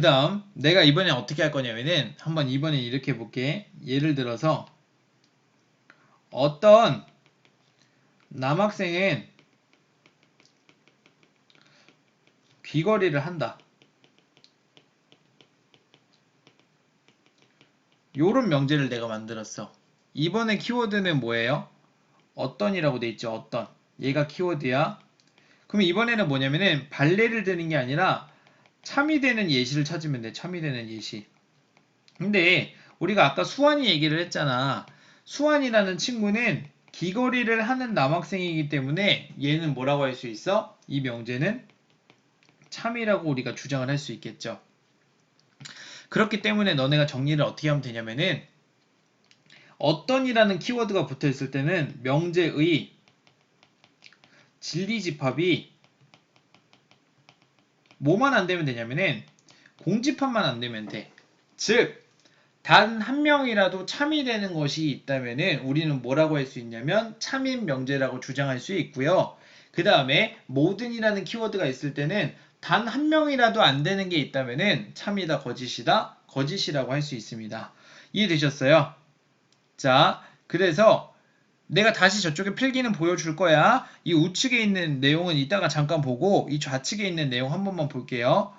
다음 내가 이번엔 어떻게 할 거냐면은 한번 이번엔 이렇게 해볼게. 예를 들어서 어떤 남학생은 귀걸이를 한다. 요런 명제를 내가 만들었어. 이번에 키워드는 뭐예요? 어떤이라고 돼 있죠. 어떤. 얘가 키워드야. 그럼 이번에는 뭐냐면은 발레를 드는 게 아니라 참이 되는 예시를 찾으면 돼. 참이 되는 예시. 근데 우리가 아까 수환이 얘기를 했잖아. 수환이라는 친구는 귀걸이를 하는 남학생이기 때문에 얘는 뭐라고 할 수 있어? 이 명제는 참이라고 우리가 주장을 할 수 있겠죠. 그렇기 때문에 너네가 정리를 어떻게 하면 되냐면은 어떤이라는 키워드가 붙어 있을 때는 명제의 진리집합이 뭐만 안 되면 되냐면은 공집합만 안 되면 돼. 즉, 단 한 명이라도 참이 되는 것이 있다면은 우리는 뭐라고 할 수 있냐면 참인 명제라고 주장할 수 있고요. 그 다음에 모든이라는 키워드가 있을 때는 단 한 명이라도 안 되는 게 있다면은 참이다, 거짓이다, 거짓이라고 할 수 있습니다. 이해되셨어요? 자, 그래서 내가 다시 저쪽에 필기는 보여줄 거야. 이 우측에 있는 내용은 이따가 잠깐 보고 이 좌측에 있는 내용 한 번만 볼게요.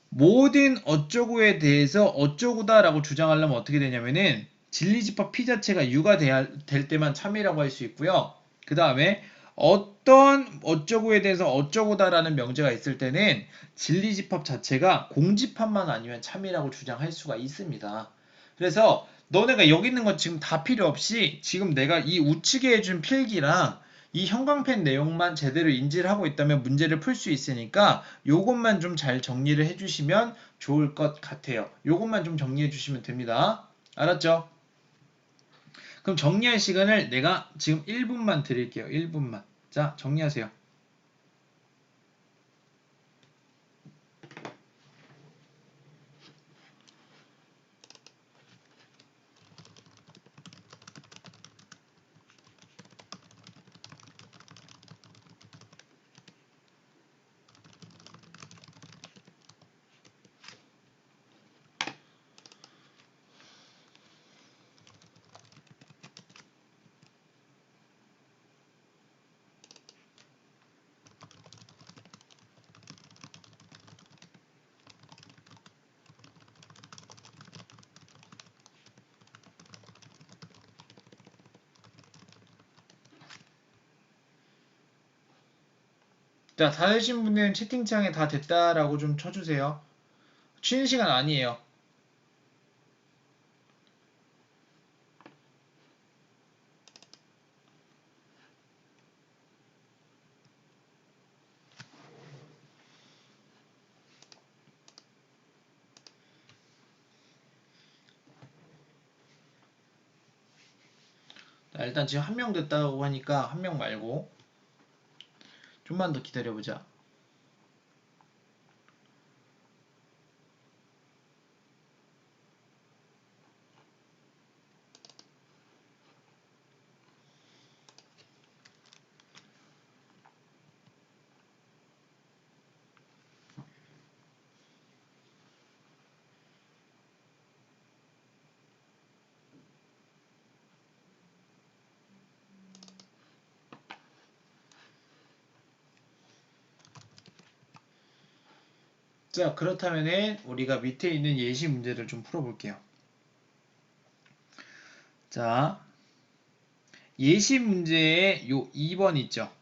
모든 어쩌고에 대해서 어쩌고다 라고 주장하려면 어떻게 되냐면은 진리집합 P 자체가 U가 될 때만 참이라고 할 수 있고요. 그 다음에 어떤 어쩌고에 대해서 어쩌고다 라는 명제가 있을 때는 진리집합 자체가 공집합만 아니면 참이라고 주장할 수가 있습니다. 그래서 너네가 여기 있는 거 지금 다 필요 없이 지금 내가 이 우측에 해준 필기랑 이 형광펜 내용만 제대로 인지를 하고 있다면 문제를 풀 수 있으니까 요것만 좀 잘 정리를 해주시면 좋을 것 같아요. 요것만 좀 정리해 주시면 됩니다. 알았죠? 그럼 정리할 시간을 내가 지금 1분만 드릴게요. 1분만. 자, 정리하세요. 자, 다 되신 분들은 채팅창에 다 됐다라고 좀 쳐주세요. 쉬는 시간 아니에요. 자, 일단 지금 한 명 됐다고 하니까 한 명 말고 좀만 더 기다려보자. 자, 그렇다면은 우리가 밑에 있는 예시 문제를 좀 풀어볼게요. 자, 예시 문제에 요 2번 있죠.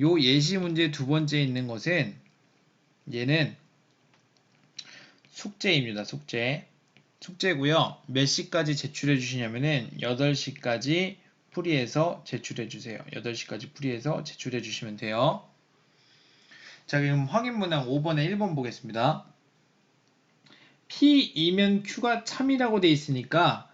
요 예시 문제 두 번째 있는 것은 얘는 숙제입니다. 숙제고요. 몇 시까지 제출해 주시냐면은 8시까지 풀이해서 제출해 주세요. 8시까지 풀이해서 제출해 주시면 돼요. 자, 그럼 확인 문항 5번에 1번 보겠습니다. P이면 Q가 참이라고 돼 있으니까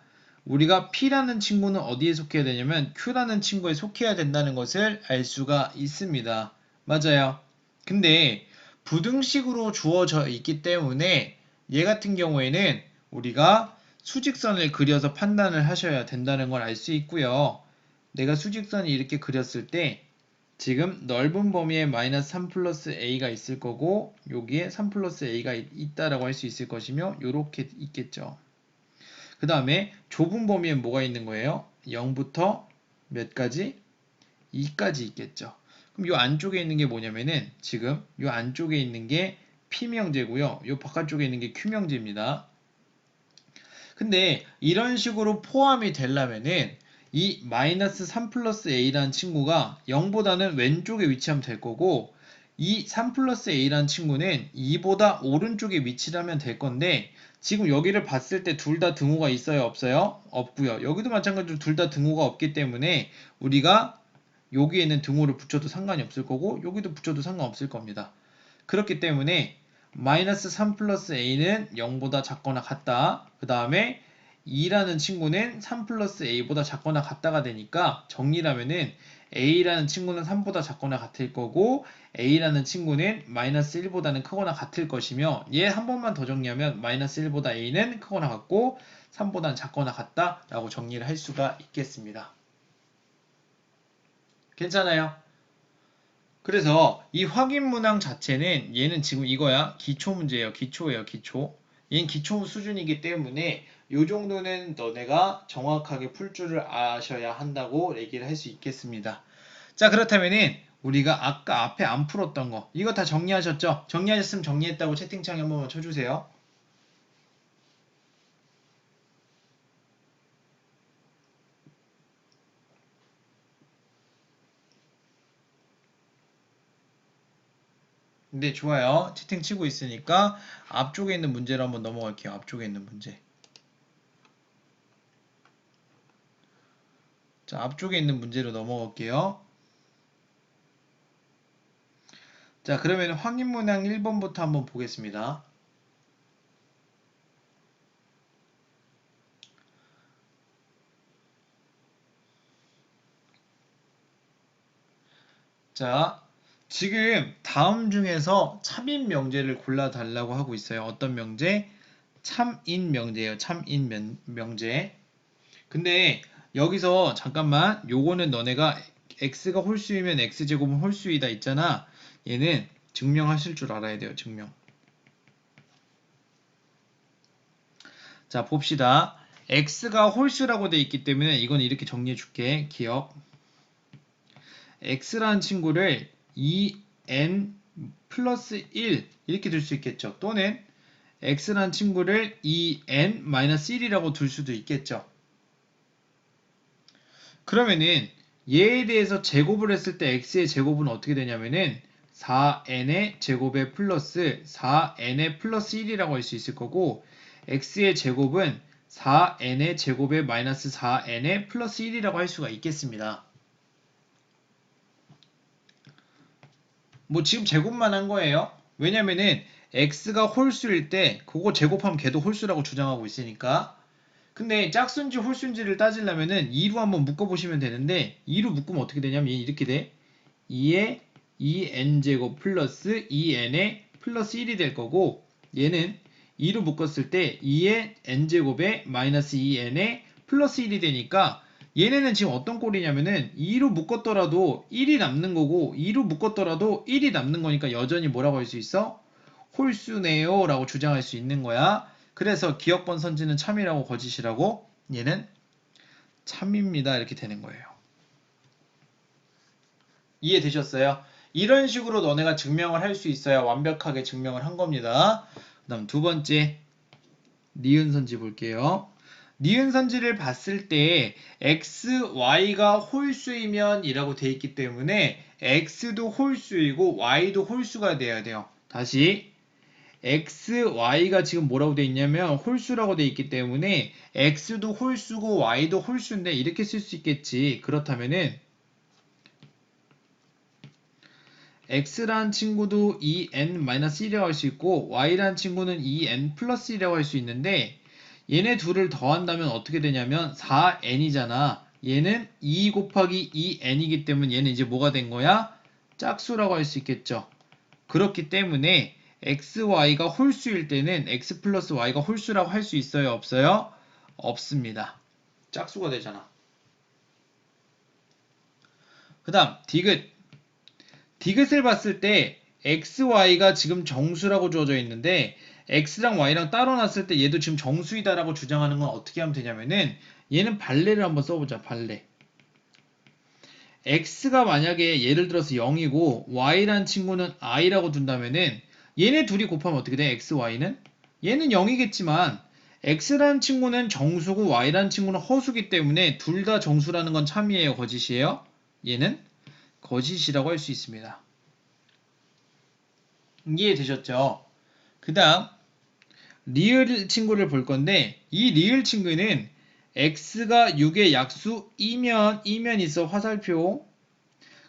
우리가 P라는 친구는 어디에 속해야 되냐면 Q라는 친구에 속해야 된다는 것을 알 수가 있습니다. 맞아요. 근데 부등식으로 주어져 있기 때문에 얘 같은 경우에는 우리가 수직선을 그려서 판단을 하셔야 된다는 걸 알 수 있고요. 내가 수직선이 이렇게 그렸을 때 지금 넓은 범위에 마이너스 3 플러스 a가 있을 거고 여기에 3 플러스 a가 있다라고 할 수 있을 것이며 요렇게 있겠죠. 그 다음에 좁은 범위에 뭐가 있는 거예요? 0부터 몇 가지? 2까지 있겠죠. 그럼 요 안쪽에 있는 게 뭐냐면은 지금 요 안쪽에 있는 게 P명제고요. 요 바깥쪽에 있는 게 Q명제입니다. 근데 이런 식으로 포함이 되려면은 이 마이너스 3 플러스 a라는 친구가 0보다는 왼쪽에 위치하면 될 거고 이 3 플러스 a라는 친구는 2보다 오른쪽에 위치를 하면 될 건데 지금 여기를 봤을 때 둘 다 등호가 있어요? 없어요? 없고요. 여기도 마찬가지로 둘 다 등호가 없기 때문에 우리가 여기에는 등호를 붙여도 상관이 없을 거고 여기도 붙여도 상관없을 겁니다. 그렇기 때문에 마이너스 3 플러스 a는 0보다 작거나 같다. 그 다음에 2라는 친구는 3 플러스 a보다 작거나 같다가 되니까 정리를 하면은 a라는 친구는 3보다 작거나 같을 거고 a라는 친구는 마이너스 1보다는 크거나 같을 것이며 얘 한 번만 더 정리하면 마이너스 1보다 a는 크거나 같고 3보다는 작거나 같다 라고 정리를 할 수가 있겠습니다. 괜찮아요? 그래서 이 확인 문항 자체는 얘는 지금 이거야. 기초 문제예요. 기초예요. 기초. 얘는 기초 수준이기 때문에 요 정도는 너네가 정확하게 풀 줄을 아셔야 한다고 얘기를 할 수 있겠습니다. 자, 그렇다면은 우리가 아까 앞에 안 풀었던 거 이거 다 정리하셨죠? 정리하셨으면 정리했다고 채팅창에 한번 쳐주세요. 네, 좋아요. 채팅 치고 있으니까 앞쪽에 있는 문제로 한번 넘어갈게요. 앞쪽에 있는 문제. 자, 앞쪽에 있는 문제로 넘어갈게요. 자, 그러면 확인 문항 1번부터 한번 보겠습니다. 자, 지금 다음 중에서 참인 명제를 골라달라고 하고 있어요. 어떤 명제? 참인 명제예요. 참인 명제. 근데 여기서 잠깐만, 요거는 너네가 x가 홀수이면 x제곱은 홀수이다 있잖아. 얘는 증명하실 줄 알아야 돼요. 증명. 자, 봅시다. x가 홀수라고 돼 있기 때문에 이건 이렇게 정리해 줄게. 기억. x라는 친구를 2n 플러스 1 이렇게 둘 수 있겠죠. 또는 x라는 친구를 2n-1이라고 둘 수도 있겠죠. 그러면은 얘에 대해서 제곱을 했을 때 x의 제곱은 어떻게 되냐면은 4n의 제곱에 플러스 4n의 플러스 1이라고 할 수 있을 거고, x의 제곱은 4n의 제곱에 마이너스 4n의 플러스 1이라고 할 수가 있겠습니다. 뭐 지금 제곱만 한 거예요. 왜냐면은 x가 홀수일 때 그거 제곱하면 걔도 홀수라고 주장하고 있으니까. 근데 짝수인지 홀수인지를 따지려면은 2로 한번 묶어보시면 되는데, 2로 묶으면 어떻게 되냐면 얘 이렇게 돼. 2에 2n제곱 플러스 2n의 플러스 1이 될 거고, 얘는 2로 묶었을 때 2의 n제곱에 마이너스 2n의 플러스 1이 되니까, 얘네는 지금 어떤 꼴이냐면은 2로 묶었더라도 1이 남는 거고 2로 묶었더라도 1이 남는 거니까 여전히 뭐라고 할 수 있어? 홀수네요 라고 주장할 수 있는 거야. 그래서 기억번 선지는 참이라고 거짓이라고, 얘는 참입니다 이렇게 되는 거예요. 이해되셨어요? 이런 식으로 너네가 증명을 할 수 있어야 완벽하게 증명을 한 겁니다. 그 다음 두 번째, 니은선지 볼게요. 니은선지를 봤을 때 x, y가 홀수이면 이라고 돼 있기 때문에 x도 홀수이고 y도 홀수가 돼야 돼요. 다시 x, y가 지금 뭐라고 돼 있냐면 홀수라고 돼 있기 때문에 x도 홀수고 y도 홀수인데 이렇게 쓸 수 있겠지. 그렇다면은 x라는 친구도 2n-1이라고 할 수 있고 y라는 친구는 2n 플러스 1이라고 할 수 있는데, 얘네 둘을 더한다면 어떻게 되냐면 4n이잖아. 얘는 2 곱하기 2n이기 때문에 얘는 이제 뭐가 된 거야? 짝수라고 할 수 있겠죠. 그렇기 때문에 x, y가 홀수일 때는 x 플러스 y가 홀수라고 할 수 있어요? 없어요? 없습니다. 짝수가 되잖아. 그 다음 디귿. 디귿을 봤을 때 x, y가 지금 정수라고 주어져 있는데 x랑 y랑 따로 놨을 때 얘도 지금 정수이다라고 주장하는 건 어떻게 하면 되냐면은, 얘는 발레를 한번 써보자. 발레. x가 만약에 예를 들어서 0이고 y란 친구는 i라고 둔다면은 얘네 둘이 곱하면 어떻게 돼? x, y는? 얘는 0이겠지만 x라는 친구는 정수고 y라는 친구는 허수기 때문에 둘 다 정수라는 건 참이에요? 거짓이에요? 얘는 거짓이라고 할 수 있습니다. 이해되셨죠? 그 다음 리을 친구를 볼 건데, 이 리을 친구는 x가 6의 약수이면 있어. 화살표.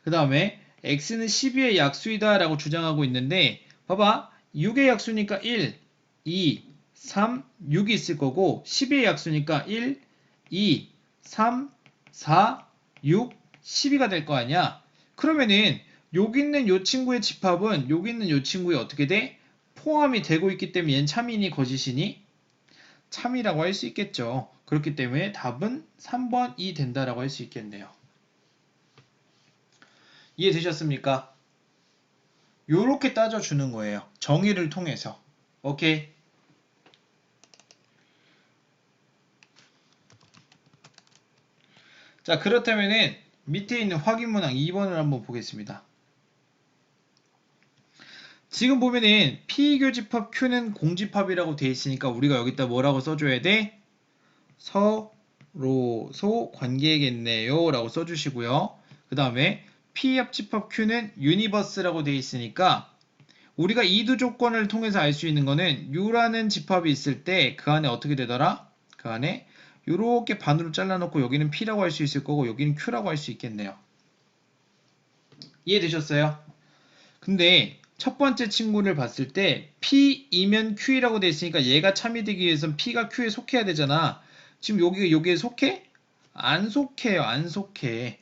그 다음에 x는 12의 약수이다 라고 주장하고 있는데, 봐봐. 6의 약수니까 1, 2, 3, 6이 있을 거고 12의 약수니까 1, 2, 3, 4, 6, 12가 될 거 아니야. 그러면은 여기 있는 요 친구의 집합은 여기 있는 요 친구에 어떻게 돼? 포함이 되고 있기 때문에 얘는 참이니 거짓이니? 참이라고 할 수 있겠죠. 그렇기 때문에 답은 3번이 된다라고 할 수 있겠네요. 이해되셨습니까? 요렇게 따져주는 거예요. 정의를 통해서. 오케이? 자, 그렇다면은 밑에 있는 확인 문항 2번을 한번 보겠습니다. 지금 보면은 P교집합 Q는 공집합이라고 되어 있으니까 우리가 여기다 뭐라고 써줘야 돼? 서로소 관계겠네요 라고 써주시고요. 그 다음에 P합집합 Q는 유니버스라고 되어 있으니까 우리가 이두 조건을 통해서 알 수 있는 거는 U라는 집합이 있을 때 그 안에 어떻게 되더라? 그 안에 요렇게 반으로 잘라놓고 여기는 P라고 할 수 있을 거고 여기는 Q라고 할 수 있겠네요. 이해되셨어요? 근데 첫 번째 친구를 봤을 때 P이면 Q라고 되어 있으니까 얘가 참이 되기 위해서는 P가 Q에 속해야 되잖아. 지금 여기에 속해? 안 속해요. 안 속해.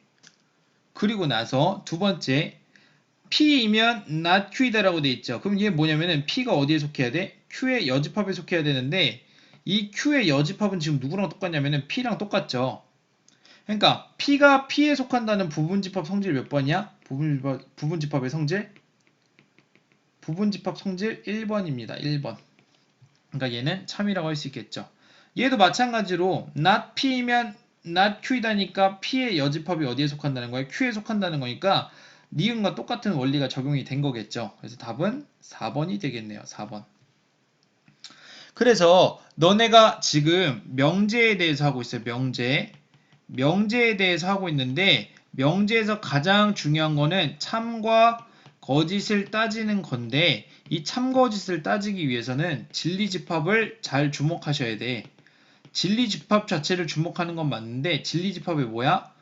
그리고 나서 두 번째, P이면 not Q이다라고 돼 있죠. 그럼 이게 뭐냐면은 P가 어디에 속해야 돼? Q의 여집합에 속해야 되는데 이 Q의 여집합은 지금 누구랑 똑같냐면은 P랑 똑같죠. 그러니까 P가 P에 속한다는 부분집합 성질 몇 번이야? 부분집합의 성질? 부분집합 성질 1번입니다. 1번. 그러니까 얘는 참이라고 할 수 있겠죠. 얘도 마찬가지로 not P이면 not Q이다니까 P의 여집합이 어디에 속한다는 거야? Q에 속한다는 거니까 니은과 똑같은 원리가 적용이 된 거겠죠. 그래서 답은 4번이 되겠네요. 4번. 그래서 너네가 지금 명제에 대해서 하고 있어요. 명제에 대해서 하고 있는데 명제에서 가장 중요한 거는 참과 거짓을 따지는 건데 이 참거짓을 따지기 위해서는 진리집합을 잘 주목하셔야 돼. 진리집합 자체를 주목하는 건 맞는데 진리집합이 뭐야?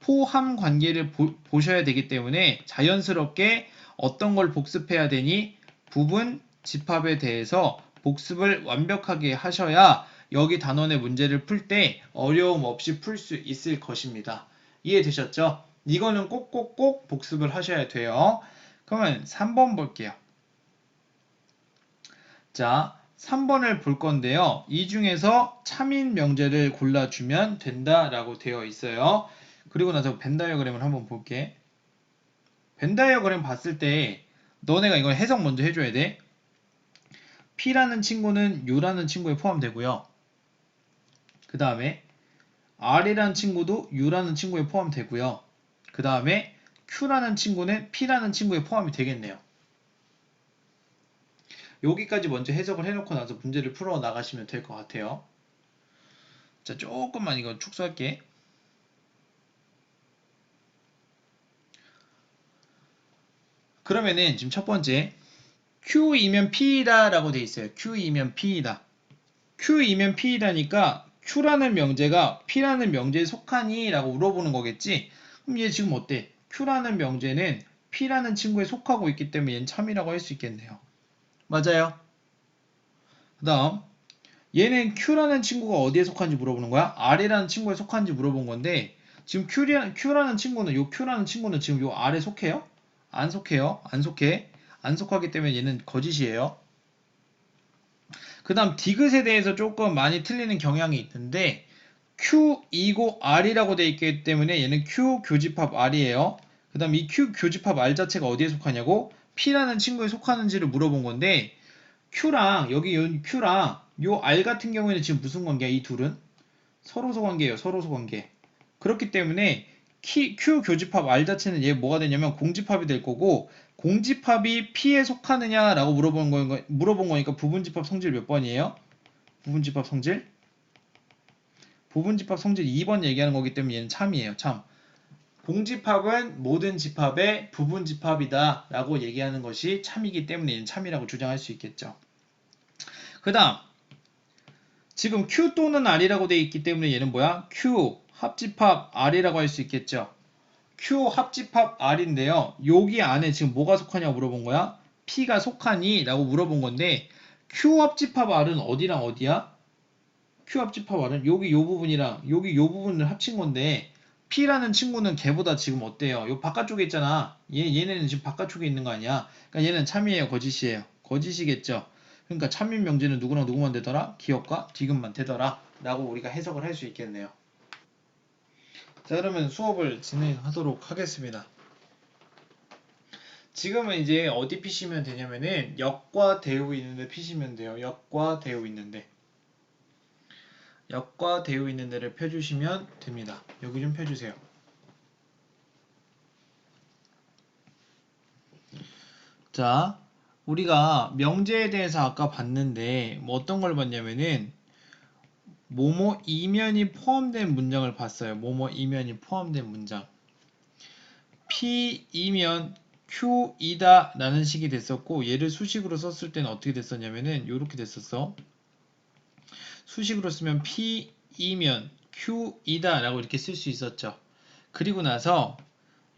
포함 관계를 보셔야 되기 때문에 자연스럽게 어떤 걸 복습해야 되니? 부분 집합에 대해서 복습을 완벽하게 하셔야 여기 단원의 문제를 풀 때 어려움 없이 풀 수 있을 것입니다. 이해되셨죠? 이거는 꼭꼭꼭 복습을 하셔야 돼요. 그러면 3번 볼게요. 자, 3번을 볼 건데요. 이 중에서 참인 명제를 골라주면 된다라고 되어 있어요. 그리고 나서 벤 다이어그램을 한번 볼게. 벤 다이어그램 봤을 때 너네가 이걸 해석 먼저 해줘야 돼. P라는 친구는 U라는 친구에 포함되고요. 그 다음에 R이라는 친구도 U라는 친구에 포함되고요. 그 다음에 Q라는 친구는 P라는 친구에 포함이 되겠네요. 여기까지 먼저 해석을 해놓고 나서 문제를 풀어 나가시면 될 것 같아요. 자, 조금만 이거 축소할게. 그러면은 지금 첫 번째 Q이면 P이다 라고 돼 있어요. Q이면 P이다. Q이면 P이다니까 Q라는 명제가 P라는 명제에 속하니? 라고 물어보는 거겠지? 그럼 얘 지금 어때? Q라는 명제는 P라는 친구에 속하고 있기 때문에 얘는 참이라고 할 수 있겠네요. 맞아요. 그 다음 얘는 Q라는 친구가 어디에 속한지 물어보는 거야? R이라는 친구에 속한지 물어본 건데 지금 Q라는 친구는 요 Q라는 친구는 지금 요 R에 속해요? 안 속해요? 안 속해. 안 속하기 때문에 얘는 거짓이에요. 그 다음 디귿에 대해서 조금 많이 틀리는 경향이 있는데 Q2고 R이라고 되어 있기 때문에 얘는 Q 교집합 R이에요. 그 다음 이 Q 교집합 R 자체가 어디에 속하냐고? P라는 친구에 속하는지를 물어본 건데 Q랑 여기 요 Q랑 요 R 같은 경우에는 지금 무슨 관계야? 이 둘은? 서로소 관계예요. 서로소 관계. 그렇기 때문에 Q 교집합 R 자체는 얘 뭐가 되냐면 공집합이 될 거고 공집합이 P에 속하느냐라고 물어본 거니까 부분집합 성질 몇 번이에요? 부분집합 성질? 부분집합 성질 2번 얘기하는 거기 때문에 얘는 참이에요. 참. 공집합은 모든 집합의 부분집합이다 라고 얘기하는 것이 참이기 때문에 얘는 참이라고 주장할 수 있겠죠. 그 다음 지금 Q 또는 R이라고 되어 있기 때문에 얘는 뭐야? Q 합집합 R이라고 할 수 있겠죠. Q 합집합 R인데요. 여기 안에 지금 뭐가 속하냐고 물어본 거야? P가 속하니? 라고 물어본 건데 Q 합집합 R은 어디랑 어디야? Q 합집합 R은 여기 요 부분이랑 여기 요 부분을 합친 건데 P라는 친구는 걔보다 지금 어때요? 요 바깥쪽에 있잖아. 얘네는 지금 바깥쪽에 있는 거 아니야? 그러니까 얘는 참이에요? 거짓이에요? 거짓이겠죠. 그러니까 참인 명제는 누구랑 누구만 되더라? 기업과 디귿만 되더라 라고 우리가 해석을 할 수 있겠네요. 자, 그러면 수업을 진행하도록 하겠습니다. 지금은 이제 어디 피시면 되냐면은 역과 대우 있는데 피시면 돼요. 역과 대우 있는데 데를 펴주시면 됩니다. 여기 좀 펴주세요. 자, 우리가 명제에 대해서 아까 봤는데 뭐 어떤 걸 봤냐면은 뭐뭐 이면이 포함된 문장을 봤어요. 뭐뭐 이면이 포함된 문장. P이면 Q이다 라는 식이 됐었고 얘를 수식으로 썼을 때는 어떻게 됐었냐면은 요렇게 됐었어. 수식으로 쓰면 P이면 Q이다 라고 이렇게 쓸 수 있었죠. 그리고 나서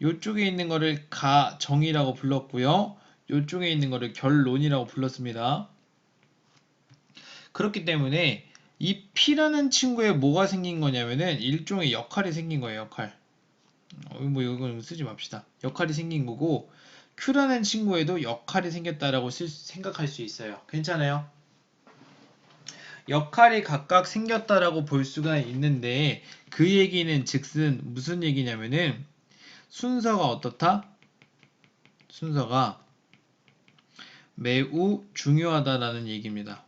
요쪽에 있는 거를 가정이라고 불렀고요. 요쪽에 있는 거를 결론이라고 불렀습니다. 그렇기 때문에 이 P라는 친구에 뭐가 생긴 거냐면은 일종의 역할이 생긴 거예요. 역할. 뭐 이건 쓰지 맙시다. 역할이 생긴 거고 Q라는 친구에도 역할이 생겼다라고 생각할 수 있어요. 괜찮아요? 역할이 각각 생겼다라고 볼 수가 있는데 그 얘기는 즉슨 무슨 얘기냐면은 순서가 어떻다? 순서가 매우 중요하다라는 얘기입니다.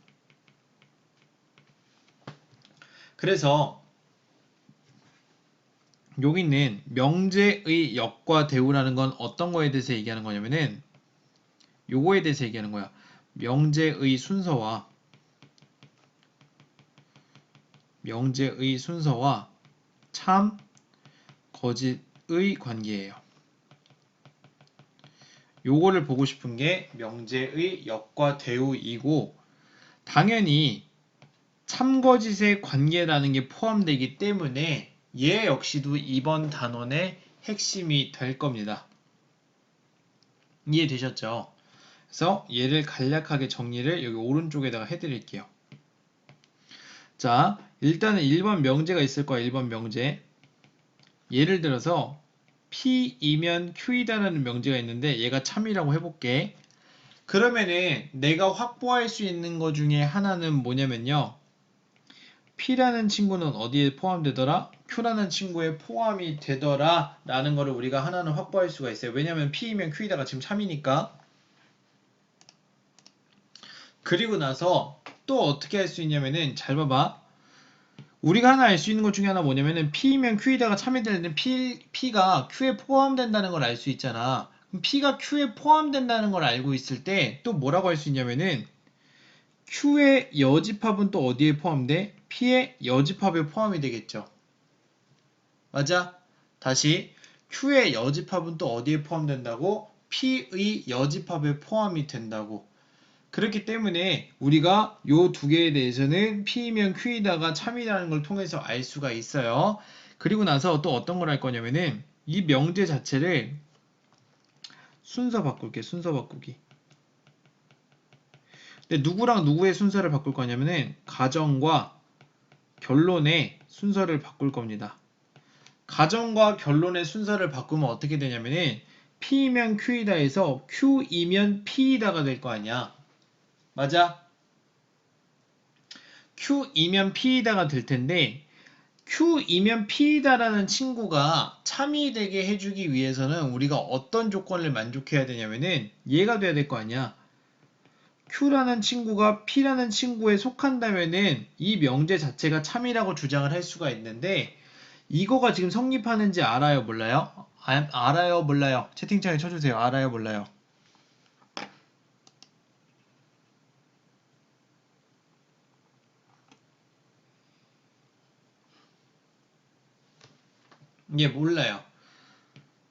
그래서 여기 있는 명제의 역과 대우라는 건 어떤 거에 대해서 얘기하는 거냐면은 요거에 대해서 얘기하는 거야. 명제의 순서와 참, 거짓의 관계예요. 요거를 보고 싶은 게 명제의 역과 대우이고 당연히 참거짓의 관계라는 게 포함되기 때문에 얘 역시도 이번 단원의 핵심이 될 겁니다. 이해되셨죠? 그래서 얘를 간략하게 정리를 여기 오른쪽에다가 해드릴게요. 자, 일단은 1번 명제가 있을 거야. 1번 명제. 예를 들어서 P이면 Q이다라는 명제가 있는데 얘가 참이라고 해볼게. 그러면은 내가 확보할 수 있는 것 중에 하나는 뭐냐면요. P라는 친구는 어디에 포함되더라? Q라는 친구에 포함이 되더라 라는 거를 우리가 하나는 확보할 수가 있어요. 왜냐면 P이면 Q이다가 지금 참이니까. 그리고 나서 또 어떻게 할 수 있냐면은 잘 봐봐. 우리가 하나 알 수 있는 것 중에 하나 뭐냐면은 P이면 Q이다가 참이 되는 P가 Q에 포함된다는 걸 알 수 있잖아. 그럼 P가 Q에 포함된다는 걸 알고 있을 때 또 뭐라고 할 수 있냐면은 Q의 여집합은 또 어디에 포함돼? P의 여집합에 포함이 되겠죠. 맞아? 다시 Q의 여집합은 또 어디에 포함된다고? P의 여집합에 포함이 된다고. 그렇기 때문에 우리가 요 두 개에 대해서는 P이면 Q이다가 참이라는 걸 통해서 알 수가 있어요. 그리고 나서 또 어떤 걸 할 거냐면은 이 명제 자체를 순서 바꿀게. 순서 바꾸기. 근데 누구랑 누구의 순서를 바꿀 거냐면은 가정과 결론의 순서를 바꿀 겁니다. 가정과 결론의 순서를 바꾸면 어떻게 되냐면은 P이면 Q이다에서 Q이면 P이다가 될 거 아니야. 맞아? Q이면 P이다가 될 텐데 Q이면 P이다라는 친구가 참이 되게 해주기 위해서는 우리가 어떤 조건을 만족해야 되냐면은 얘가 돼야 될 거 아니야. Q라는 친구가 P라는 친구에 속한다면은 이 명제 자체가 참이라고 주장을 할 수가 있는데 이거가 지금 성립하는지 알아요, 몰라요? 알아요, 몰라요? 채팅창에 쳐주세요. 알아요, 몰라요? 예, 몰라요.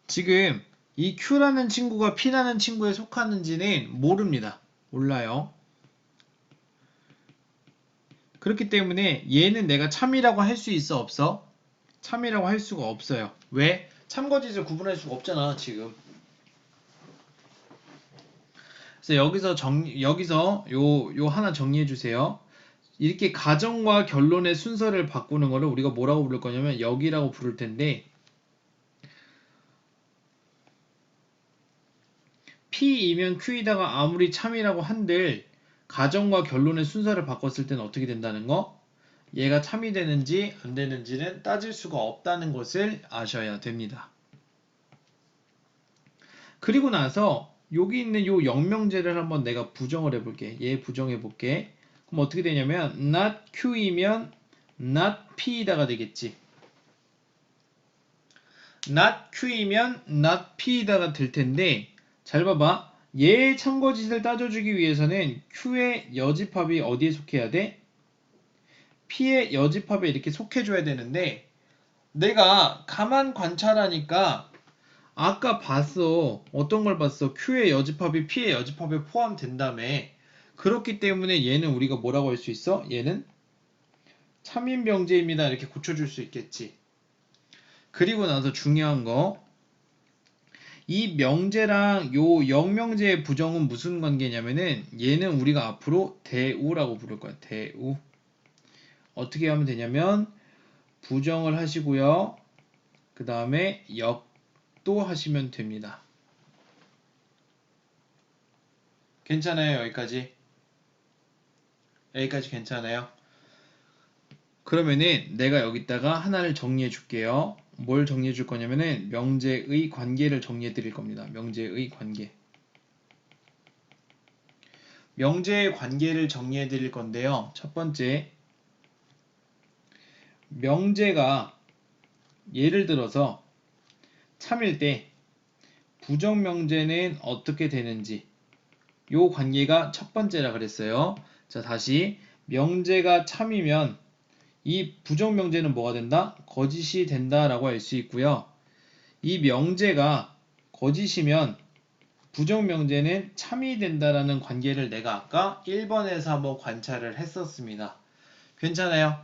지금 이 Q라는 친구가 P라는 친구에 속하는지는 모릅니다. 몰라요. 그렇기 때문에 얘는 내가 참이라고 할 수 있어, 없어? 참이라고 할 수가 없어요. 왜? 참거짓을 구분할 수가 없잖아, 지금. 그래서 여기서 요 하나 정리해 주세요. 이렇게 가정과 결론의 순서를 바꾸는 거를 우리가 뭐라고 부를 거냐면 여기라고 부를 텐데 P이면 Q이다가 아무리 참이라고 한들 가정과 결론의 순서를 바꿨을 때는 어떻게 된다는 거? 얘가 참이 되는지 안 되는지는 따질 수가 없다는 것을 아셔야 됩니다. 그리고 나서 여기 있는 요 영명제를 한번 내가 부정을 해볼게. 얘 부정해 볼게. 그럼 어떻게 되냐면 not Q이면 not P이다가 되겠지. not Q이면 not P이다가 될 텐데 잘 봐봐. 얘의 참거짓을 따져주기 위해서는 Q의 여집합이 어디에 속해야 돼? P의 여집합에 이렇게 속해줘야 되는데 내가 가만 관찰하니까 아까 봤어. 어떤 걸 봤어? Q의 여집합이 P의 여집합에 포함된다며. 그렇기 때문에 얘는 우리가 뭐라고 할 수 있어? 얘는 참인명제입니다. 이렇게 고쳐줄 수 있겠지. 그리고 나서 중요한 거. 이 명제랑 요 영명제의 부정은 무슨 관계냐면은 얘는 우리가 앞으로 대우라고 부를 거야. 대우. 어떻게 하면 되냐면 부정을 하시고요. 그 다음에 역도 하시면 됩니다. 괜찮아요? 여기까지? 여기까지 괜찮아요? 그러면은 내가 여기다가 하나를 정리해 줄게요. 뭘 정리해 줄 거냐면은 명제의 관계를 정리해 드릴 겁니다. 명제의 관계. 명제의 관계를 정리해 드릴 건데요. 첫 번째, 명제가 예를 들어서 참일 때 부정명제는 어떻게 되는지, 요 관계가 첫 번째라 그랬어요. 자, 다시 명제가 참이면 이 부정명제는 뭐가 된다? 거짓이 된다라고 할 수 있고요. 이 명제가 거짓이면 부정명제는 참이 된다라는 관계를 내가 아까 1번에서 한번 관찰을 했었습니다. 괜찮아요?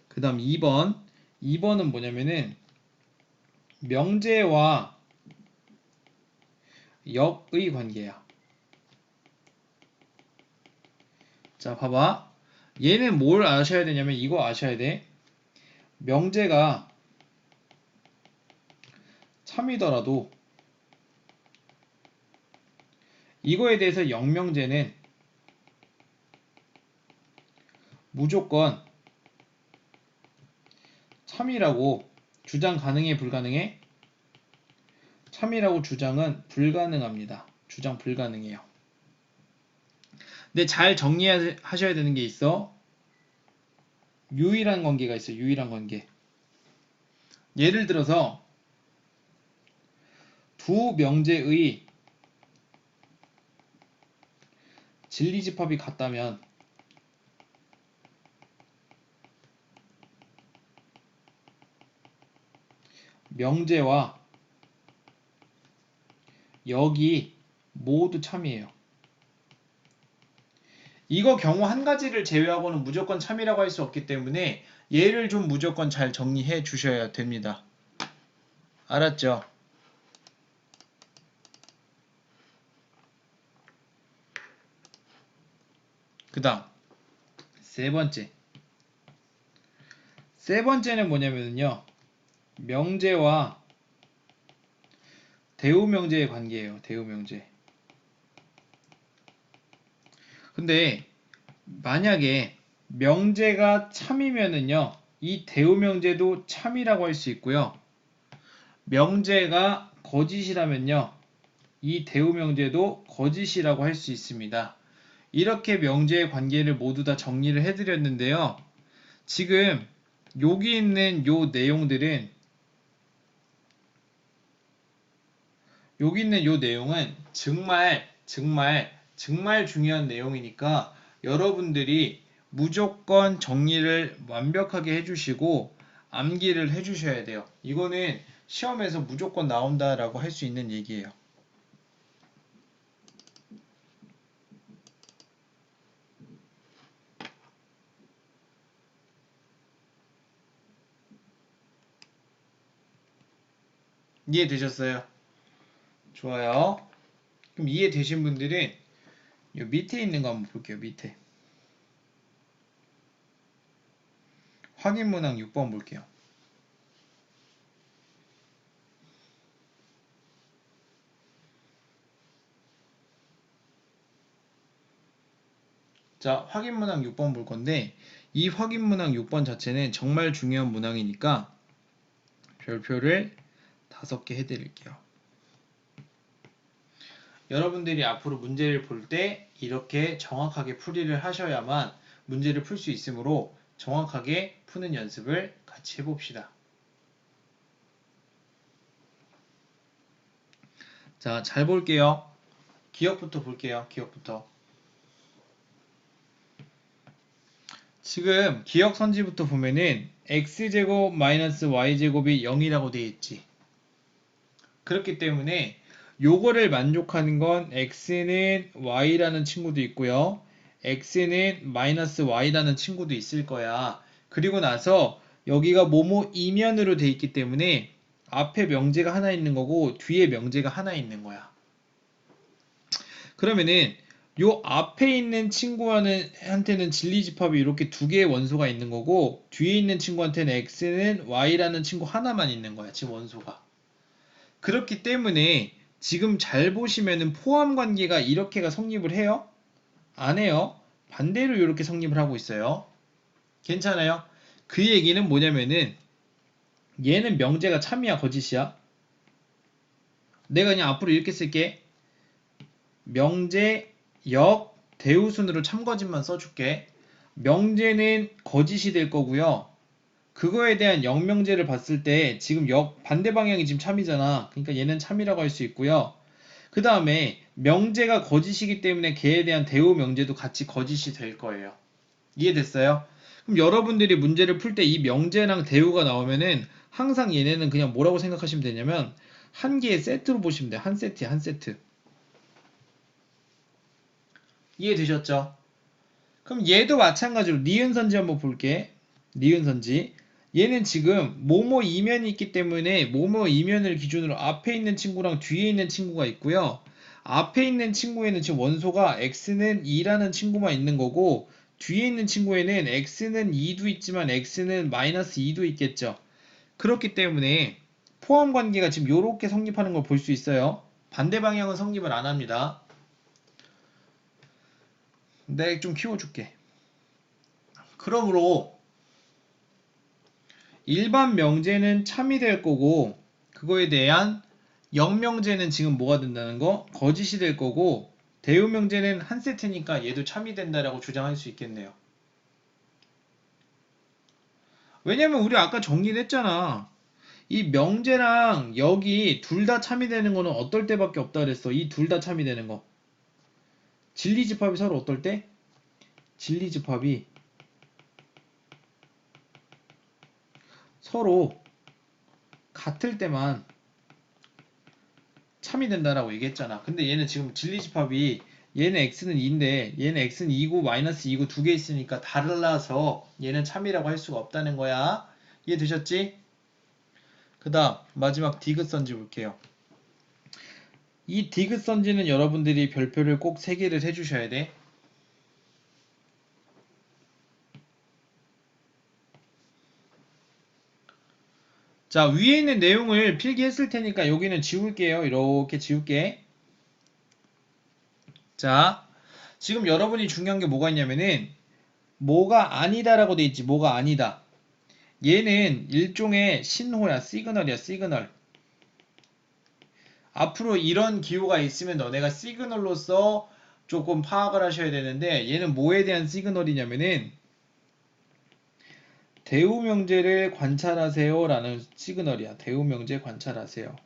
그 다음 2번. 2번은 뭐냐면은 명제와 역의 관계야. 자, 봐봐. 얘는 뭘 아셔야 되냐면 이거 아셔야 돼. 명제가 참이더라도 이거에 대해서 역명제는 무조건 참이라고 주장 가능해, 불가능해? 참이라고 주장은 불가능합니다. 주장 불가능해요. 근데 잘 정리하셔야 되는 게 있어. 유일한 관계가 있어. 유일한 관계. 예를 들어서 두 명제의 진리집합이 같다면 명제와 역이 모두 참이에요. 이거 경우 한 가지를 제외하고는 무조건 참이라고 할 수 없기 때문에 얘를 좀 무조건 잘 정리해 주셔야 됩니다. 알았죠? 그 다음 세 번째. 세 번째는 뭐냐면요. 명제와 대우명제의 관계예요. 대우명제. 근데 만약에 명제가 참이면은요. 이 대우명제도 참이라고 할 수 있고요. 명제가 거짓이라면요. 이 대우명제도 거짓이라고 할 수 있습니다. 이렇게 명제의 관계를 모두 다 정리를 해드렸는데요. 지금 여기 있는 요 내용들은 여기 있는 요 내용은 정말 중요한 내용이니까 여러분들이 무조건 정리를 완벽하게 해주시고 암기를 해주셔야 돼요. 이거는 시험에서 무조건 나온다라고 할 수 있는 얘기예요. 이해되셨어요? 좋아요. 그럼 이해되신 분들은 요 밑에 있는 거 한번 볼게요. 밑에 확인 문항 6번 볼게요. 자, 확인 문항 6번 볼 건데 이 확인 문항 6번 자체는 정말 중요한 문항이니까 별표를 5개 해드릴게요. 여러분들이 앞으로 문제를 볼 때 이렇게 정확하게 풀이를 하셔야만 문제를 풀 수 있으므로 정확하게 푸는 연습을 같이 해봅시다. 자, 잘 볼게요. 기억부터 볼게요. 기억부터. 지금 기억 선지부터 보면은 x제곱 마이너스 y제곱이 0이라고 되어 있지. 그렇기 때문에 요거를 만족하는 건 x는 y라는 친구도 있고요. x는 마이너스 y라는 친구도 있을 거야. 그리고 나서 여기가 뭐뭐 이면으로 돼 있기 때문에 앞에 명제가 하나 있는 거고 뒤에 명제가 하나 있는 거야. 그러면은 요 앞에 있는 친구한테는 진리집합이 이렇게 두 개의 원소가 있는 거고 뒤에 있는 친구한테는 x는 y라는 친구 하나만 있는 거야. 지금 원소가. 그렇기 때문에 지금 잘 보시면은 포함 관계가 이렇게가 성립을 해요? 안 해요. 반대로 이렇게 성립을 하고 있어요. 괜찮아요? 그 얘기는 뭐냐면은 얘는 명제가 참이야 거짓이야? 내가 그냥 앞으로 이렇게 쓸게. 명제 역 대우순으로 참거짓만 써줄게. 명제는 거짓이 될 거고요. 그거에 대한 역명제를 봤을 때 지금 역 반대 방향이 지금 참이잖아. 그러니까 얘는 참이라고 할 수 있고요. 그 다음에 명제가 거짓이기 때문에 걔에 대한 대우 명제도 같이 거짓이 될 거예요. 이해됐어요? 그럼 여러분들이 문제를 풀 때 이 명제랑 대우가 나오면은 항상 얘네는 그냥 뭐라고 생각하시면 되냐면 한 개의 세트로 보시면 돼요. 한 세트야, 한 세트. 이해되셨죠? 그럼 얘도 마찬가지로 니은선지 한번 볼게. 니은선지. 얘는 지금 뭐뭐 이면이 있기 때문에 뭐뭐 이면을 기준으로 앞에 있는 친구랑 뒤에 있는 친구가 있고요. 앞에 있는 친구에는 지금 원소가 x는 2라는 친구만 있는 거고 뒤에 있는 친구에는 x는 2도 있지만 x는 마이너스 2도 있겠죠. 그렇기 때문에 포함 관계가 지금 이렇게 성립하는 걸 볼 수 있어요. 반대 방향은 성립을 안 합니다. 내가 좀 키워줄게. 그러므로 일반 명제는 참이 될 거고 그거에 대한 역명제는 지금 뭐가 된다는 거? 거짓이 될 거고 대우 명제는 한 세트니까 얘도 참이 된다라고 주장할 수 있겠네요. 왜냐면 우리 아까 정리를 했잖아. 이 명제랑 역이 둘 다 참이 되는 거는 어떨 때밖에 없다 그랬어. 이 둘 다 참이 되는 거. 진리집합이 서로 어떨 때? 진리집합이 서로 같을 때만 참이 된다라고 얘기했잖아. 근데 얘는 지금 진리집합이 얘는 x는 2인데 얘는 x는 2고 마이너스 2고 두 개 있으니까 달라서 얘는 참이라고 할 수가 없다는 거야. 이해되셨지? 그 다음 마지막 디귿선지 볼게요. 이 디귿선지는 여러분들이 별표를 꼭 3개를 해주셔야 돼. 자, 위에 있는 내용을 필기했을 테니까 여기는 지울게요. 이렇게 지울게. 자, 지금 여러분이 중요한 게 뭐가 있냐면은 뭐가 아니다라고 돼 있지. 뭐가 아니다. 얘는 일종의 신호야. 시그널이야. 시그널. 앞으로 이런 기호가 있으면 너네가 시그널로서 조금 파악을 하셔야 되는데 얘는 뭐에 대한 시그널이냐면은 대우명제를 관찰하세요 라는 시그널이야. 대우명제 관찰하세요.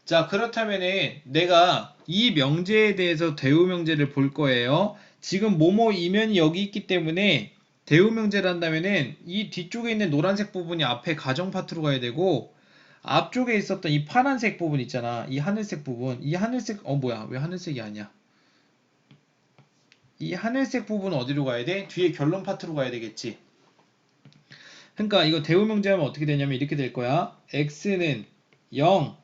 자, 그렇다면은 내가 이 명제에 대해서 대우명제를 볼 거예요. 지금 뭐뭐 이면이 여기 있기 때문에 대우명제를 한다면은 이 뒤쪽에 있는 노란색 부분이 앞에 가정 파트로 가야 되고 앞쪽에 있었던 이 파란색 부분 있잖아. 이 하늘색 부분. 이 하늘색 뭐야? 왜 하늘색이 아니야? 이 하늘색 부분 어디로 가야 돼? 뒤에 결론 파트로 가야 되겠지. 그러니까 이거 대우명제하면 어떻게 되냐면 이렇게 될 거야. x는 0,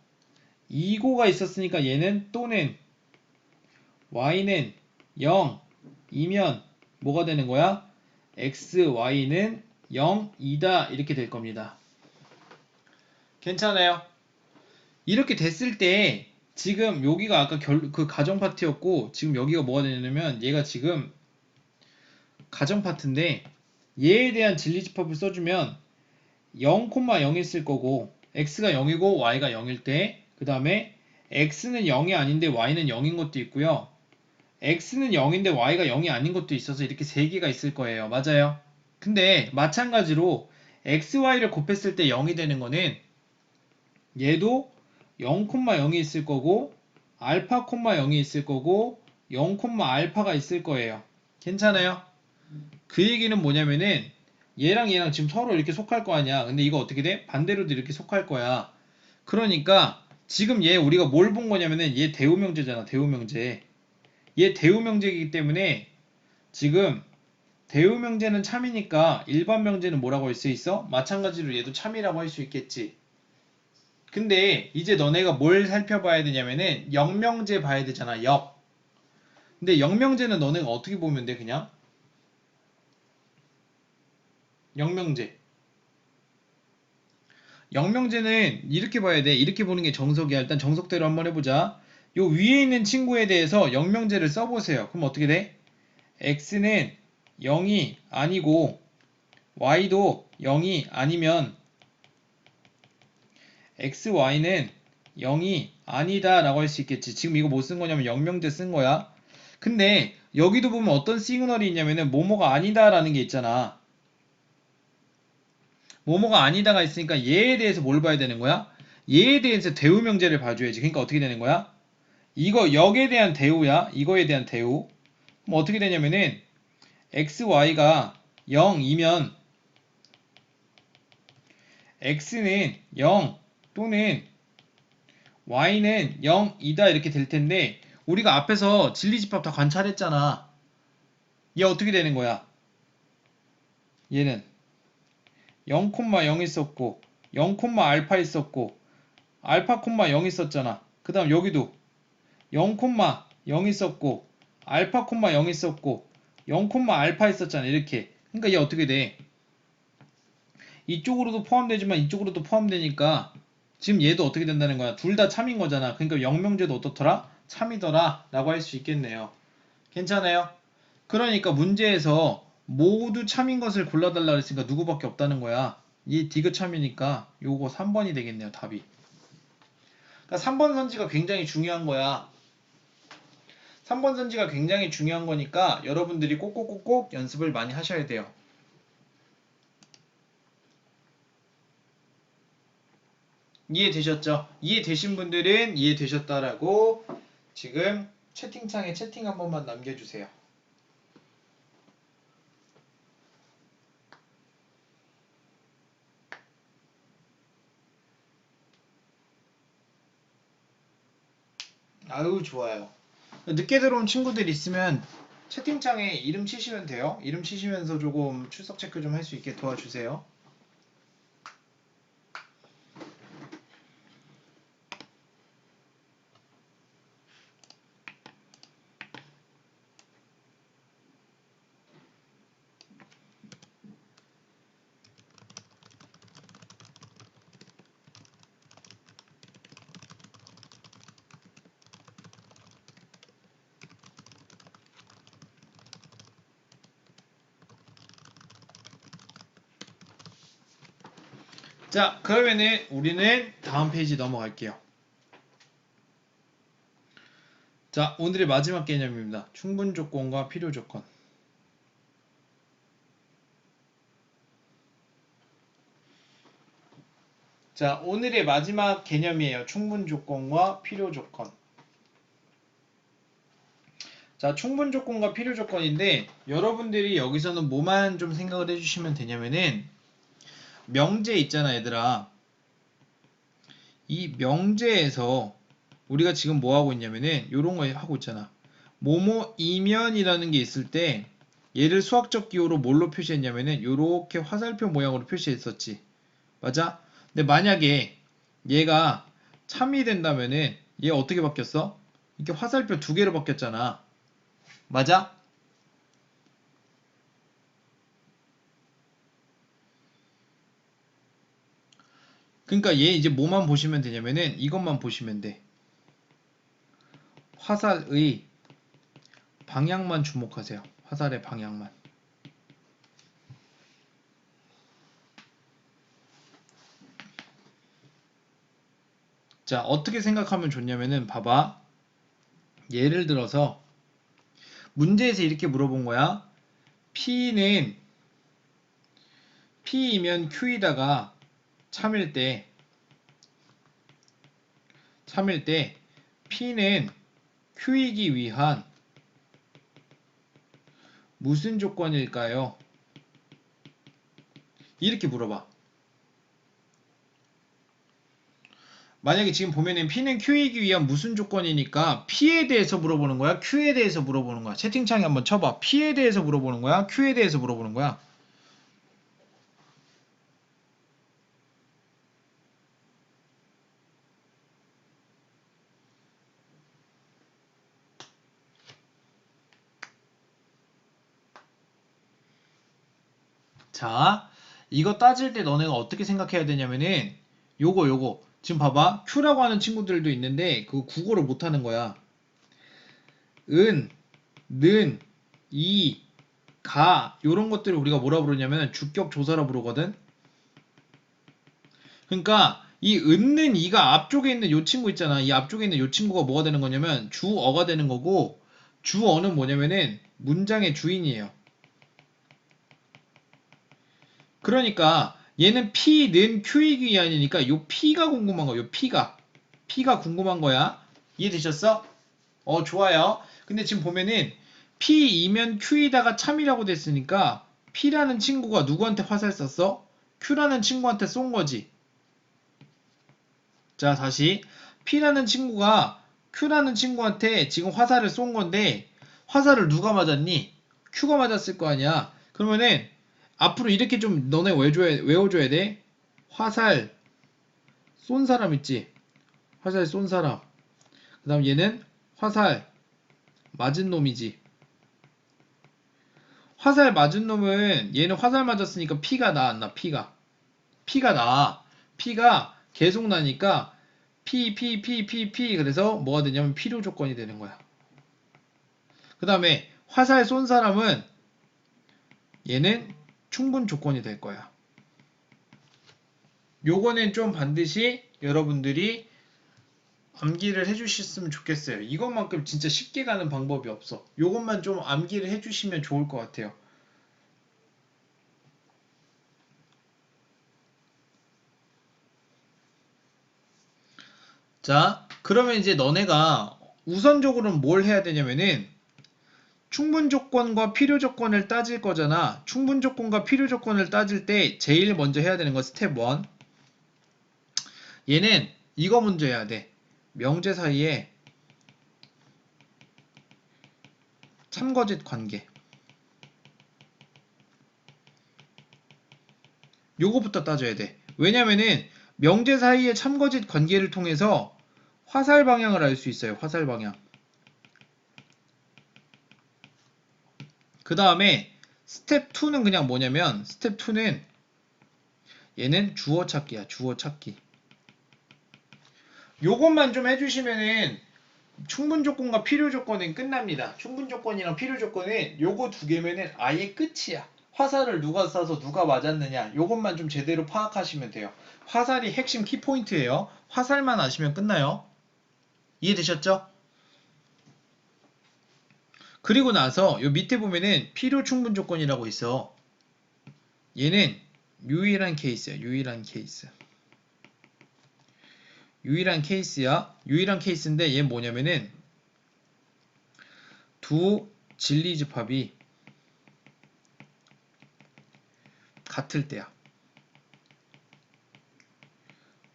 2고가 있었으니까 얘는 또는 y는 0, 이면 뭐가 되는 거야? x, y는 0, 2다 이렇게 될 겁니다. 괜찮아요? 이렇게 됐을 때 지금 여기가 아까 그 가정 파트였고 지금 여기가 뭐가 되냐면 얘가 지금 가정 파트인데 얘에 대한 진리집합을 써주면 0,0일 쓸 거고 x가 0이고 y가 0일 때 그 다음에 x는 0이 아닌데 y는 0인 것도 있고요. x는 0인데 y가 0이 아닌 것도 있어서 이렇게 3개가 있을 거예요. 맞아요. 근데 마찬가지로 x, y를 곱했을 때 0이 되는 거는 얘도 0,0이 있을 거고 알파, 0이 있을 거고 0, 알파가 있을 거예요. 괜찮아요? 그 얘기는 뭐냐면은 얘랑 지금 서로 이렇게 속할 거 아니야. 근데 이거 어떻게 돼? 반대로도 이렇게 속할 거야. 그러니까 지금 얘 우리가 뭘 본 거냐면은 얘 대우명제잖아. 대우명제. 얘 대우명제이기 때문에 지금 대우명제는 참이니까 일반 명제는 뭐라고 할 수 있어? 마찬가지로 얘도 참이라고 할 수 있겠지. 근데 이제 너네가 뭘 살펴봐야 되냐면은 역명제 봐야 되잖아. 역. 근데 역명제는 너네가 어떻게 보면 돼? 그냥 역명제. 영명제는 이렇게 봐야 돼. 이렇게 보는 게 정석이야. 일단 정석대로 한번 해보자. 요 위에 있는 친구에 대해서 영명제를 써보세요. 그럼 어떻게 돼? x는 0이 아니고 y도 0이 아니면 xy는 0이 아니다 라고 할 수 있겠지. 지금 이거 뭐 쓴 거냐면 영명제 쓴 거야. 근데 여기도 보면 어떤 시그널이 있냐면은 뭐뭐가 아니다 라는 게 있잖아. 뭐뭐가 아니다가 있으니까 얘에 대해서 뭘 봐야 되는 거야? 얘에 대해서 대우 명제를 봐줘야지. 그러니까 어떻게 되는 거야? 이거 역에 대한 대우야. 이거에 대한 대우. 그럼 어떻게 되냐면은 xy가 0이면 x는 0 또는 y는 0이다 이렇게 될 텐데 우리가 앞에서 진리집합 다 관찰했잖아. 얘 어떻게 되는 거야? 얘는 0,0 있었고 0, 알파 있었고 알파, 0 있었잖아. 그 다음 여기도 0, 0 있었고 알파, 0 있었고 0, 알파 있었잖아. 이렇게. 그러니까 얘 어떻게 돼? 이쪽으로도 포함되지만 이쪽으로도 포함되니까 지금 얘도 어떻게 된다는 거야? 둘 다 참인 거잖아. 그러니까 영명제도 어떻더라? 참이더라 라고 할 수 있겠네요. 괜찮아요? 그러니까 문제에서 모두 참인 것을 골라달라 그랬으니까 누구밖에 없다는 거야. 이 디귿 참이니까 요거 3번이 되겠네요. 답이. 그러니까 3번 선지가 굉장히 중요한 거야. 3번 선지가 굉장히 중요한 거니까 여러분들이 꼭꼭꼭꼭 연습을 많이 하셔야 돼요. 이해되셨죠? 이해되신 분들은 이해되셨다라고 지금 채팅창에 채팅 한 번만 남겨주세요. 아유 좋아요. 늦게 들어온 친구들 있으면 채팅창에 이름 치시면 돼요. 이름 치시면서 조금 출석 체크 좀 할 수 있게 도와주세요. 자, 그러면은 우리는 다음 페이지 넘어갈게요. 자, 오늘의 마지막 개념입니다. 충분 조건과 필요 조건. 자, 오늘의 마지막 개념이에요. 충분 조건과 필요 조건. 자, 충분 조건과 필요 조건인데 여러분들이 여기서는 뭐만 좀 생각을 해주시면 되냐면은 명제 있잖아, 얘들아. 이 명제에서 우리가 지금 뭐 하고 있냐면은 요런 거 하고 있잖아. 뭐뭐이면이라는 게 있을 때 얘를 수학적 기호로 뭘로 표시했냐면은 요렇게 화살표 모양으로 표시했었지. 맞아? 근데 만약에 얘가 참이 된다면은 얘 어떻게 바뀌었어? 이렇게 화살표 두 개로 바뀌었잖아. 맞아? 그러니까 얘 이제 뭐만 보시면 되냐면은 이것만 보시면 돼. 화살의 방향만 주목하세요. 화살의 방향만. 자, 어떻게 생각하면 좋냐면은 봐봐. 예를 들어서 문제에서 이렇게 물어본 거야. P는 P이면 Q이다가 참일 때 P는 Q이기 위한 무슨 조건일까요? 이렇게 물어봐. 만약에 지금 보면은 P는 Q이기 위한 무슨 조건이니까 P에 대해서 물어보는 거야? Q에 대해서 물어보는 거야? 채팅창에 한번 쳐봐. P에 대해서 물어보는 거야? Q에 대해서 물어보는 거야? 자, 이거 따질 때 너네가 어떻게 생각해야 되냐면은 요거 지금 봐봐. Q라고 하는 친구들도 있는데 그거 국어를 못하는 거야. 은, 는, 이, 가 요런 것들을 우리가 뭐라 부르냐면 주격 조사라 부르거든. 그러니까 이 은는 이가 앞쪽에 있는 요 친구 있잖아. 이 앞쪽에 있는 요 친구가 뭐가 되는 거냐면 주어가 되는 거고, 주어는 뭐냐면은 문장의 주인이에요. 그러니까 얘는 P, 는 Q이기 위함이니까 요 P가 궁금한 거야. 요 P가 궁금한 거야. 이해되셨어? 좋아요. 근데 지금 보면은 P이면 Q이다가 참이라고 됐으니까 P라는 친구가 누구한테 화살 쐈어? Q라는 친구한테 쏜 거지. 자, 다시 P라는 친구가 Q라는 친구한테 지금 화살을 쏜 건데 화살을 누가 맞았니? Q가 맞았을 거 아니야. 그러면은 앞으로 이렇게 좀 너네 외워줘야 돼. 화살 쏜 사람 있지? 화살 쏜 사람. 그 다음 얘는 화살 맞은 놈이지. 화살 맞은 놈은 얘는 화살 맞았으니까 피가 나 안 나? 피가 나. 피가 계속 나니까 피 그래서 뭐가 되냐면 필요 조건이 되는 거야. 그 다음에 화살 쏜 사람은 얘는 충분 조건이 될 거야. 요거는 좀 반드시 여러분들이 암기를 해주셨으면 좋겠어요. 이것만큼 진짜 쉽게 가는 방법이 없어. 요것만 좀 암기를 해주시면 좋을 것 같아요. 자, 그러면 이제 너네가 우선적으로는 뭘 해야 되냐면은 충분 조건과 필요 조건을 따질 거잖아. 충분 조건과 필요 조건을 따질 때 제일 먼저 해야 되는 건 스텝 1. 얘는 이거 먼저 해야 돼. 명제 사이에 참거짓 관계. 요거부터 따져야 돼. 왜냐면은 명제 사이의 참거짓 관계를 통해서 화살 방향을 알 수 있어요. 화살 방향. 그 다음에 스텝 2는 그냥 뭐냐면 스텝 2는 얘는 주어 찾기야. 주어 찾기. 요것만 좀 해주시면은 충분 조건과 필요 조건은 끝납니다. 충분 조건이랑 필요 조건은 요거 두 개면은 아예 끝이야. 화살을 누가 쏴서 누가 맞았느냐 요것만 좀 제대로 파악하시면 돼요. 화살이 핵심 키포인트예요. 화살만 아시면 끝나요. 이해되셨죠? 그리고 나서 요 밑에 보면은 필요 충분 조건이라고 있어. 얘는 유일한 케이스야. 유일한 케이스. 유일한 케이스야. 유일한 케이스인데 얘 뭐냐면은 두 진리집합이 같을 때야.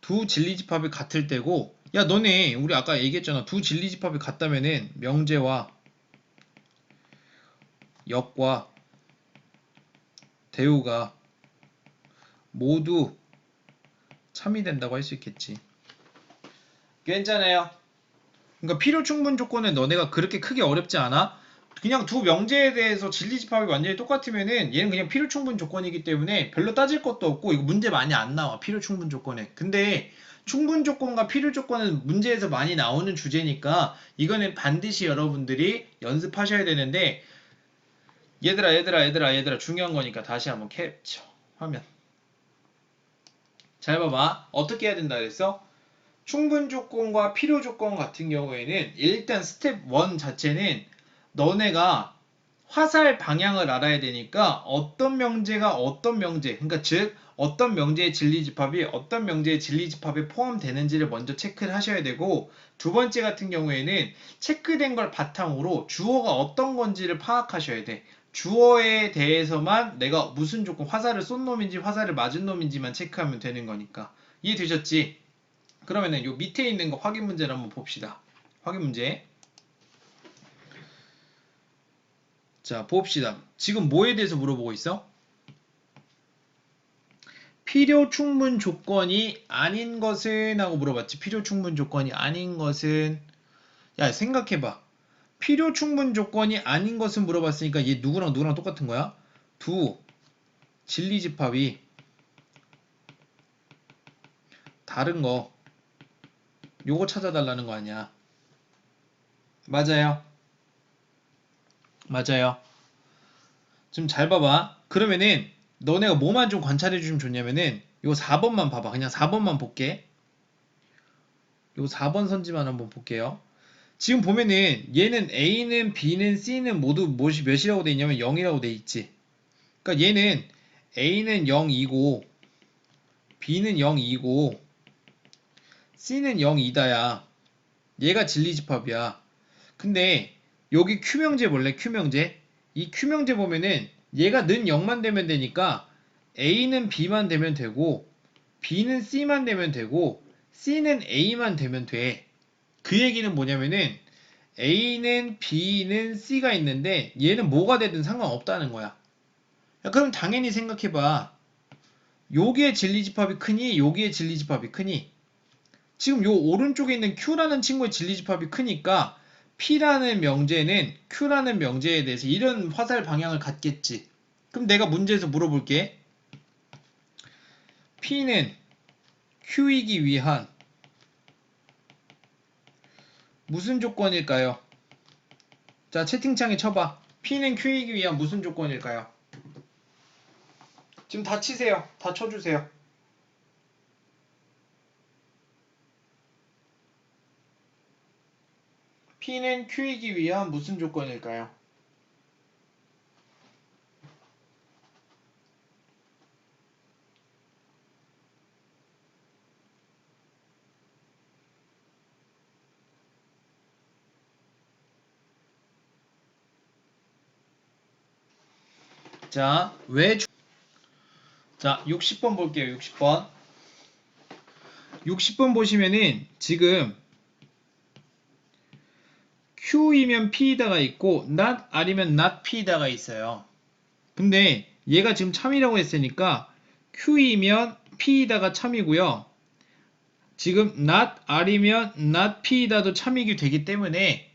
두 진리집합이 같을 때고, 야 너네 우리 아까 얘기했잖아. 두 진리집합이 같다면은 명제와 역과 대우가 모두 참이 된다고 할 수 있겠지. 괜찮아요. 그러니까 필요 충분 조건은 너네가 그렇게 크게 어렵지 않아. 그냥 두 명제에 대해서 진리집합이 완전히 똑같으면은 얘는 그냥 필요 충분 조건이기 때문에 별로 따질 것도 없고 이거 문제 많이 안 나와. 필요 충분 조건에. 근데 충분 조건과 필요 조건은 문제에서 많이 나오는 주제니까 이거는 반드시 여러분들이 연습하셔야 되는데, 얘들아 중요한 거니까 다시 한번 캡처 화면. 잘 봐봐. 어떻게 해야 된다 그랬어? 충분 조건과 필요 조건 같은 경우에는 일단 스텝 1 자체는 너네가 화살 방향을 알아야 되니까 어떤 명제가 어떤 명제, 그러니까 즉 어떤 명제의 진리집합이 어떤 명제의 진리집합에 포함되는지를 먼저 체크를 하셔야 되고, 두 번째 같은 경우에는 체크된 걸 바탕으로 주어가 어떤 건지를 파악하셔야 돼. 주어에 대해서만 내가 무슨 조건, 화살을 쏜 놈인지 화살을 맞은 놈인지만 체크하면 되는 거니까. 이해되셨지? 그러면은 요 밑에 있는 거 확인 문제를 한번 봅시다. 확인 문제. 자, 봅시다. 지금 뭐에 대해서 물어보고 있어? 필요 충분 조건이 아닌 것은 하고 물어봤지. 필요 충분 조건이 아닌 것은. 야, 생각해봐. 필요 충분 조건이 아닌 것은 물어봤으니까 얘 누구랑 똑같은 거야? 두 진리집합이 다른 거 요거 찾아달라는 거 아니야. 맞아요. 맞아요. 좀 잘 봐봐. 그러면은 너네가 뭐만 좀 관찰해 주시면 좋냐면은 요 4번만 봐봐. 그냥 4번만 볼게. 요 4번 선지만 한번 볼게요. 지금 보면은 얘는 A는 B는 C는 모두 몇이라고 돼 있냐면 0이라고 돼 있지. 그러니까 얘는 A는 0이고 B는 0이고 C는 0이다야. 얘가 진리집합이야. 근데 여기 Q명제 볼래? Q명제. 이 Q명제 보면은 얘가 는 0만 되면 되니까 A는 B만 되면 되고 B는 C만 되면 되고 C는 A만 되면 돼. 그 얘기는 뭐냐면은 A는 B는 C가 있는데 얘는 뭐가 되든 상관없다는 거야. 야, 그럼 당연히 생각해봐. 여기에 진리집합이 크니 여기에 진리집합이 크니 지금 요 오른쪽에 있는 Q라는 친구의 진리집합이 크니까 P라는 명제는 Q라는 명제에 대해서 이런 화살 방향을 갖겠지. 그럼 내가 문제에서 물어볼게. P는 Q이기 위한 무슨 조건일까요? 자, 채팅창에 쳐봐. P는 Q이기 위한 무슨 조건일까요? 지금 다 치세요. 다 쳐주세요. P는 Q이기 위한 무슨 조건일까요? 자, 자, 60번 볼게요. 60번. 60번 보시면은 지금 Q이면 P이다가 있고 not R이면 not P이다가 있어요. 근데 얘가 지금 참이라고 했으니까 Q이면 P이다가 참이고요. 지금 not R이면 not P이다도 참이게 되기 때문에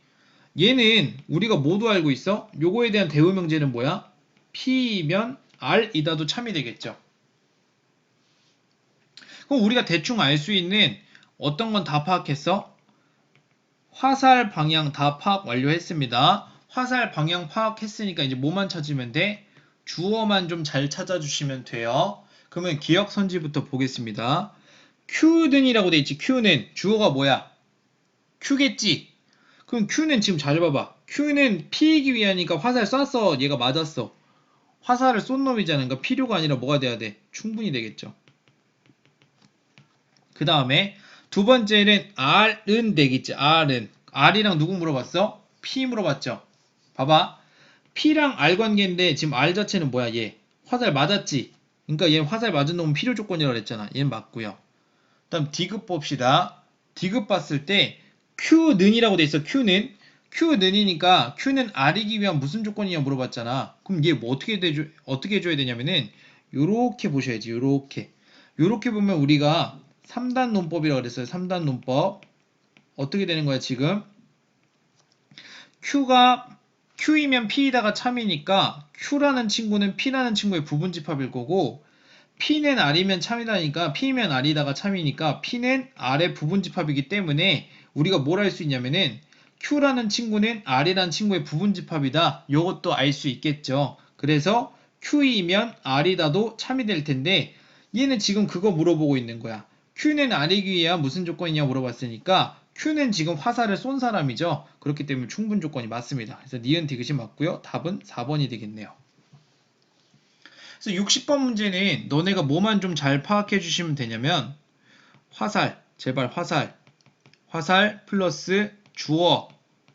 얘는 우리가 모두 알고 있어. 요거에 대한 대우명제는 뭐야? P이면 R이다도 참이 되겠죠. 그럼 우리가 대충 알 수 있는 어떤 건 다 파악했어? 화살 방향 다 파악 완료했습니다. 화살 방향 파악했으니까 이제 뭐만 찾으면 돼? 주어만 좀 잘 찾아주시면 돼요. 그러면 기억선지부터 보겠습니다. Q는이라고 돼 있지. Q는 주어가 뭐야? Q겠지. 그럼 Q는 지금 잘 봐봐. Q는 P이기 위하니까 화살 쐈어. 얘가 맞았어. 화살을 쏜 놈이잖아. 그러니까 필요가 아니라 뭐가 돼야 돼? 충분히 되겠죠. 그 다음에 두 번째는 R은 되겠지. R이랑 누구 물어봤어? P 물어봤죠. 봐봐. P랑 R 관계인데 지금 R 자체는 뭐야? 얘 화살 맞았지. 그러니까 얘 화살 맞은 놈은 필요 조건이라고 그랬잖아. 얘는 맞고요. 다음 D급 봅시다. D급 봤을 때 Q는이라고 돼 있어. Q는이니까 Q는 R이기 위한 무슨 조건이냐 물어봤잖아. 그럼 얘 뭐 어떻게 해줘야 되냐면은 요렇게 보셔야지. 요렇게 보면 우리가 3단 논법이라고 그랬어요. 3단 논법. 어떻게 되는 거야, 지금? Q이면 P이다가 참이니까 Q라는 친구는 P라는 친구의 부분집합일 거고 P는 R이면 참이다니까 P면 R이다가 참이니까 P는 R의 부분집합이기 때문에 우리가 뭘 할 수 있냐면은 Q라는 친구는 R이라는 친구의 부분집합이다. 요것도 알 수 있겠죠. 그래서 Q이면 R이다도 참이 될 텐데 얘는 지금 그거 물어보고 있는 거야. Q는 R이기 위한 무슨 조건이냐 물어봤으니까 Q는 지금 화살을 쏜 사람이죠. 그렇기 때문에 충분 조건이 맞습니다. 그래서 니은 디귿이 맞고요. 답은 4번이 되겠네요. 그래서 60번 문제는 너네가 뭐만 좀 잘 파악해 주시면 되냐면 제발 화살 플러스 주어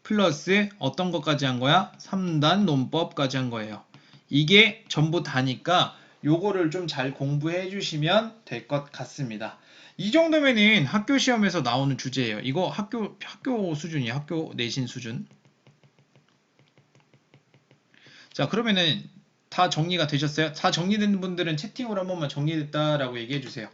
플러스 어떤 것까지 한 거야? 3단 논법까지 한 거예요. 이게 전부 다니까 요거를 좀 잘 공부해 주시면 될 것 같습니다. 이 정도면은 학교 시험에서 나오는 주제예요. 이거 학교 수준이에요. 학교 내신 수준. 자, 그러면은 다 정리가 되셨어요? 다 정리된 분들은 채팅으로 한 번만 정리됐다라고 얘기해 주세요.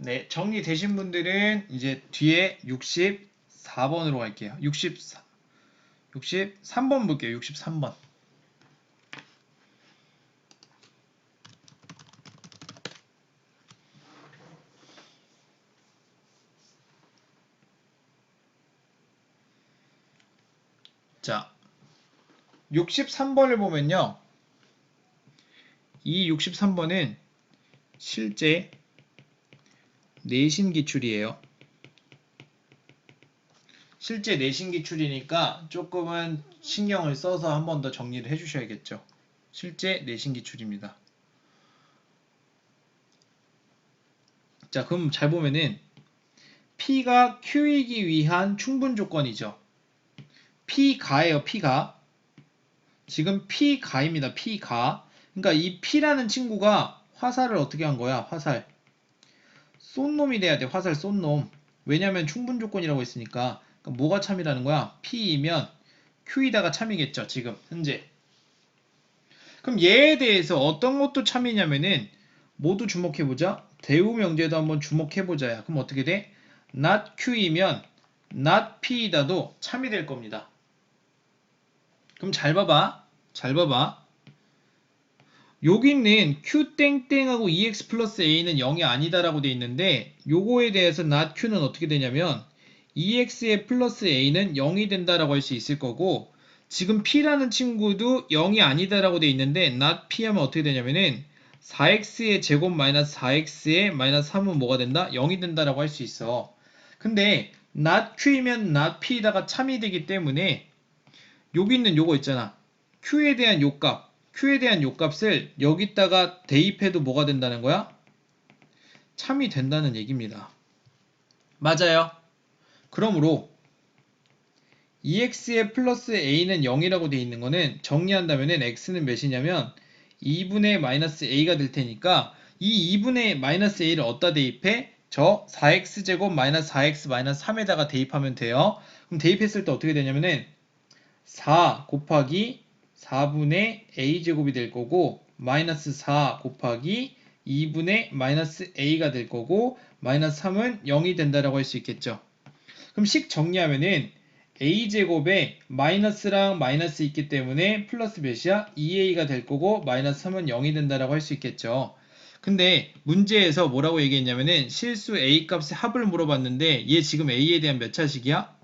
네, 정리되신 분들은 이제 뒤에 64번으로 갈게요. 63번 볼게요. 63번. 자, 63번을 보면요. 이 63번은 실제 내신 기출이에요. 실제 내신 기출이니까 조금은 신경을 써서 한 번 더 정리를 해주셔야겠죠. 실제 내신 기출입니다. 자, 그럼 잘 보면은 P가 Q이기 위한 충분 조건이죠. P가예요, P가. 지금 P가입니다, P가. 그러니까 이 P라는 친구가 화살을 어떻게 한 거야? 화살. 쏜 놈이 돼야 돼, 화살 쏜 놈. 왜냐면 충분 조건이라고 했으니까. 그러니까 뭐가 참이라는 거야? P이면 Q이다가 참이겠죠, 지금, 현재. 그럼 얘에 대해서 어떤 것도 참이냐면은 모두 주목해보자. 대우 명제도 한번 주목해보자야. 그럼 어떻게 돼? not Q이면 not P이다도 참이 될 겁니다. 그럼 잘 봐봐. 잘 봐봐. 여기 있는 Q땡땡하고 EX 플러스 A는 0이 아니다라고 돼 있는데 요거에 대해서 not Q는 어떻게 되냐면 EX의 플러스 A는 0이 된다라고 할 수 있을 거고 지금 P라는 친구도 0이 아니다라고 돼 있는데 not P 하면 어떻게 되냐면은 4x의 제곱 마이너스 4x의 마이너스 3은 뭐가 된다? 0이 된다라고 할 수 있어. 근데 not Q이면 not P에다가 참이 되기 때문에 여기 있는 요거 있잖아. Q에 대한 요값. Q에 대한 요값을 여기다가 대입해도 뭐가 된다는 거야? 참이 된다는 얘기입니다. 맞아요. 그러므로 EX의 플러스 A는 0이라고 되어 있는 거는 정리한다면은 X는 몇이냐면 2분의 마이너스 A가 될 테니까 이 2분의 마이너스 A를 어디다 대입해? 저 4X제곱 마이너스 4X 마이너스 3에다가 대입하면 돼요. 그럼 대입했을 때 어떻게 되냐면은 4 곱하기 4분의 a제곱이 될 거고 마이너스 4 곱하기 2분의 마이너스 a가 될 거고 마이너스 3은 0이 된다라고 할 수 있겠죠. 그럼 식 정리하면은 a제곱에 마이너스랑 마이너스 있기 때문에 플러스 몇이야? 2a가 될 거고 마이너스 3은 0이 된다라고 할 수 있겠죠. 근데 문제에서 뭐라고 얘기했냐면은 실수 a 값의 합을 물어봤는데 얘 지금 a에 대한 몇 차식이야?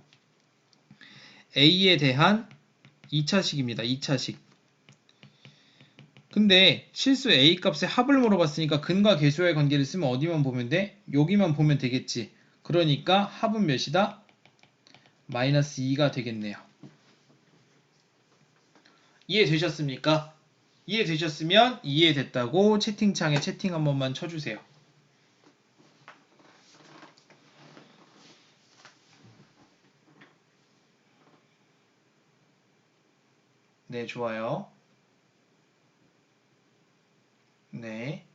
a에 대한 2차식입니다. 2차식. 근데 실수 a 값의 합을 물어봤으니까 근과 계수와의 관계를 쓰면 어디만 보면 돼? 여기만 보면 되겠지. 그러니까 합은 몇이다? 마이너스 2가 되겠네요. 이해되셨습니까? 이해되셨으면 이해됐다고 채팅창에 채팅 한 번만 쳐주세요. 네, 좋아요. 네.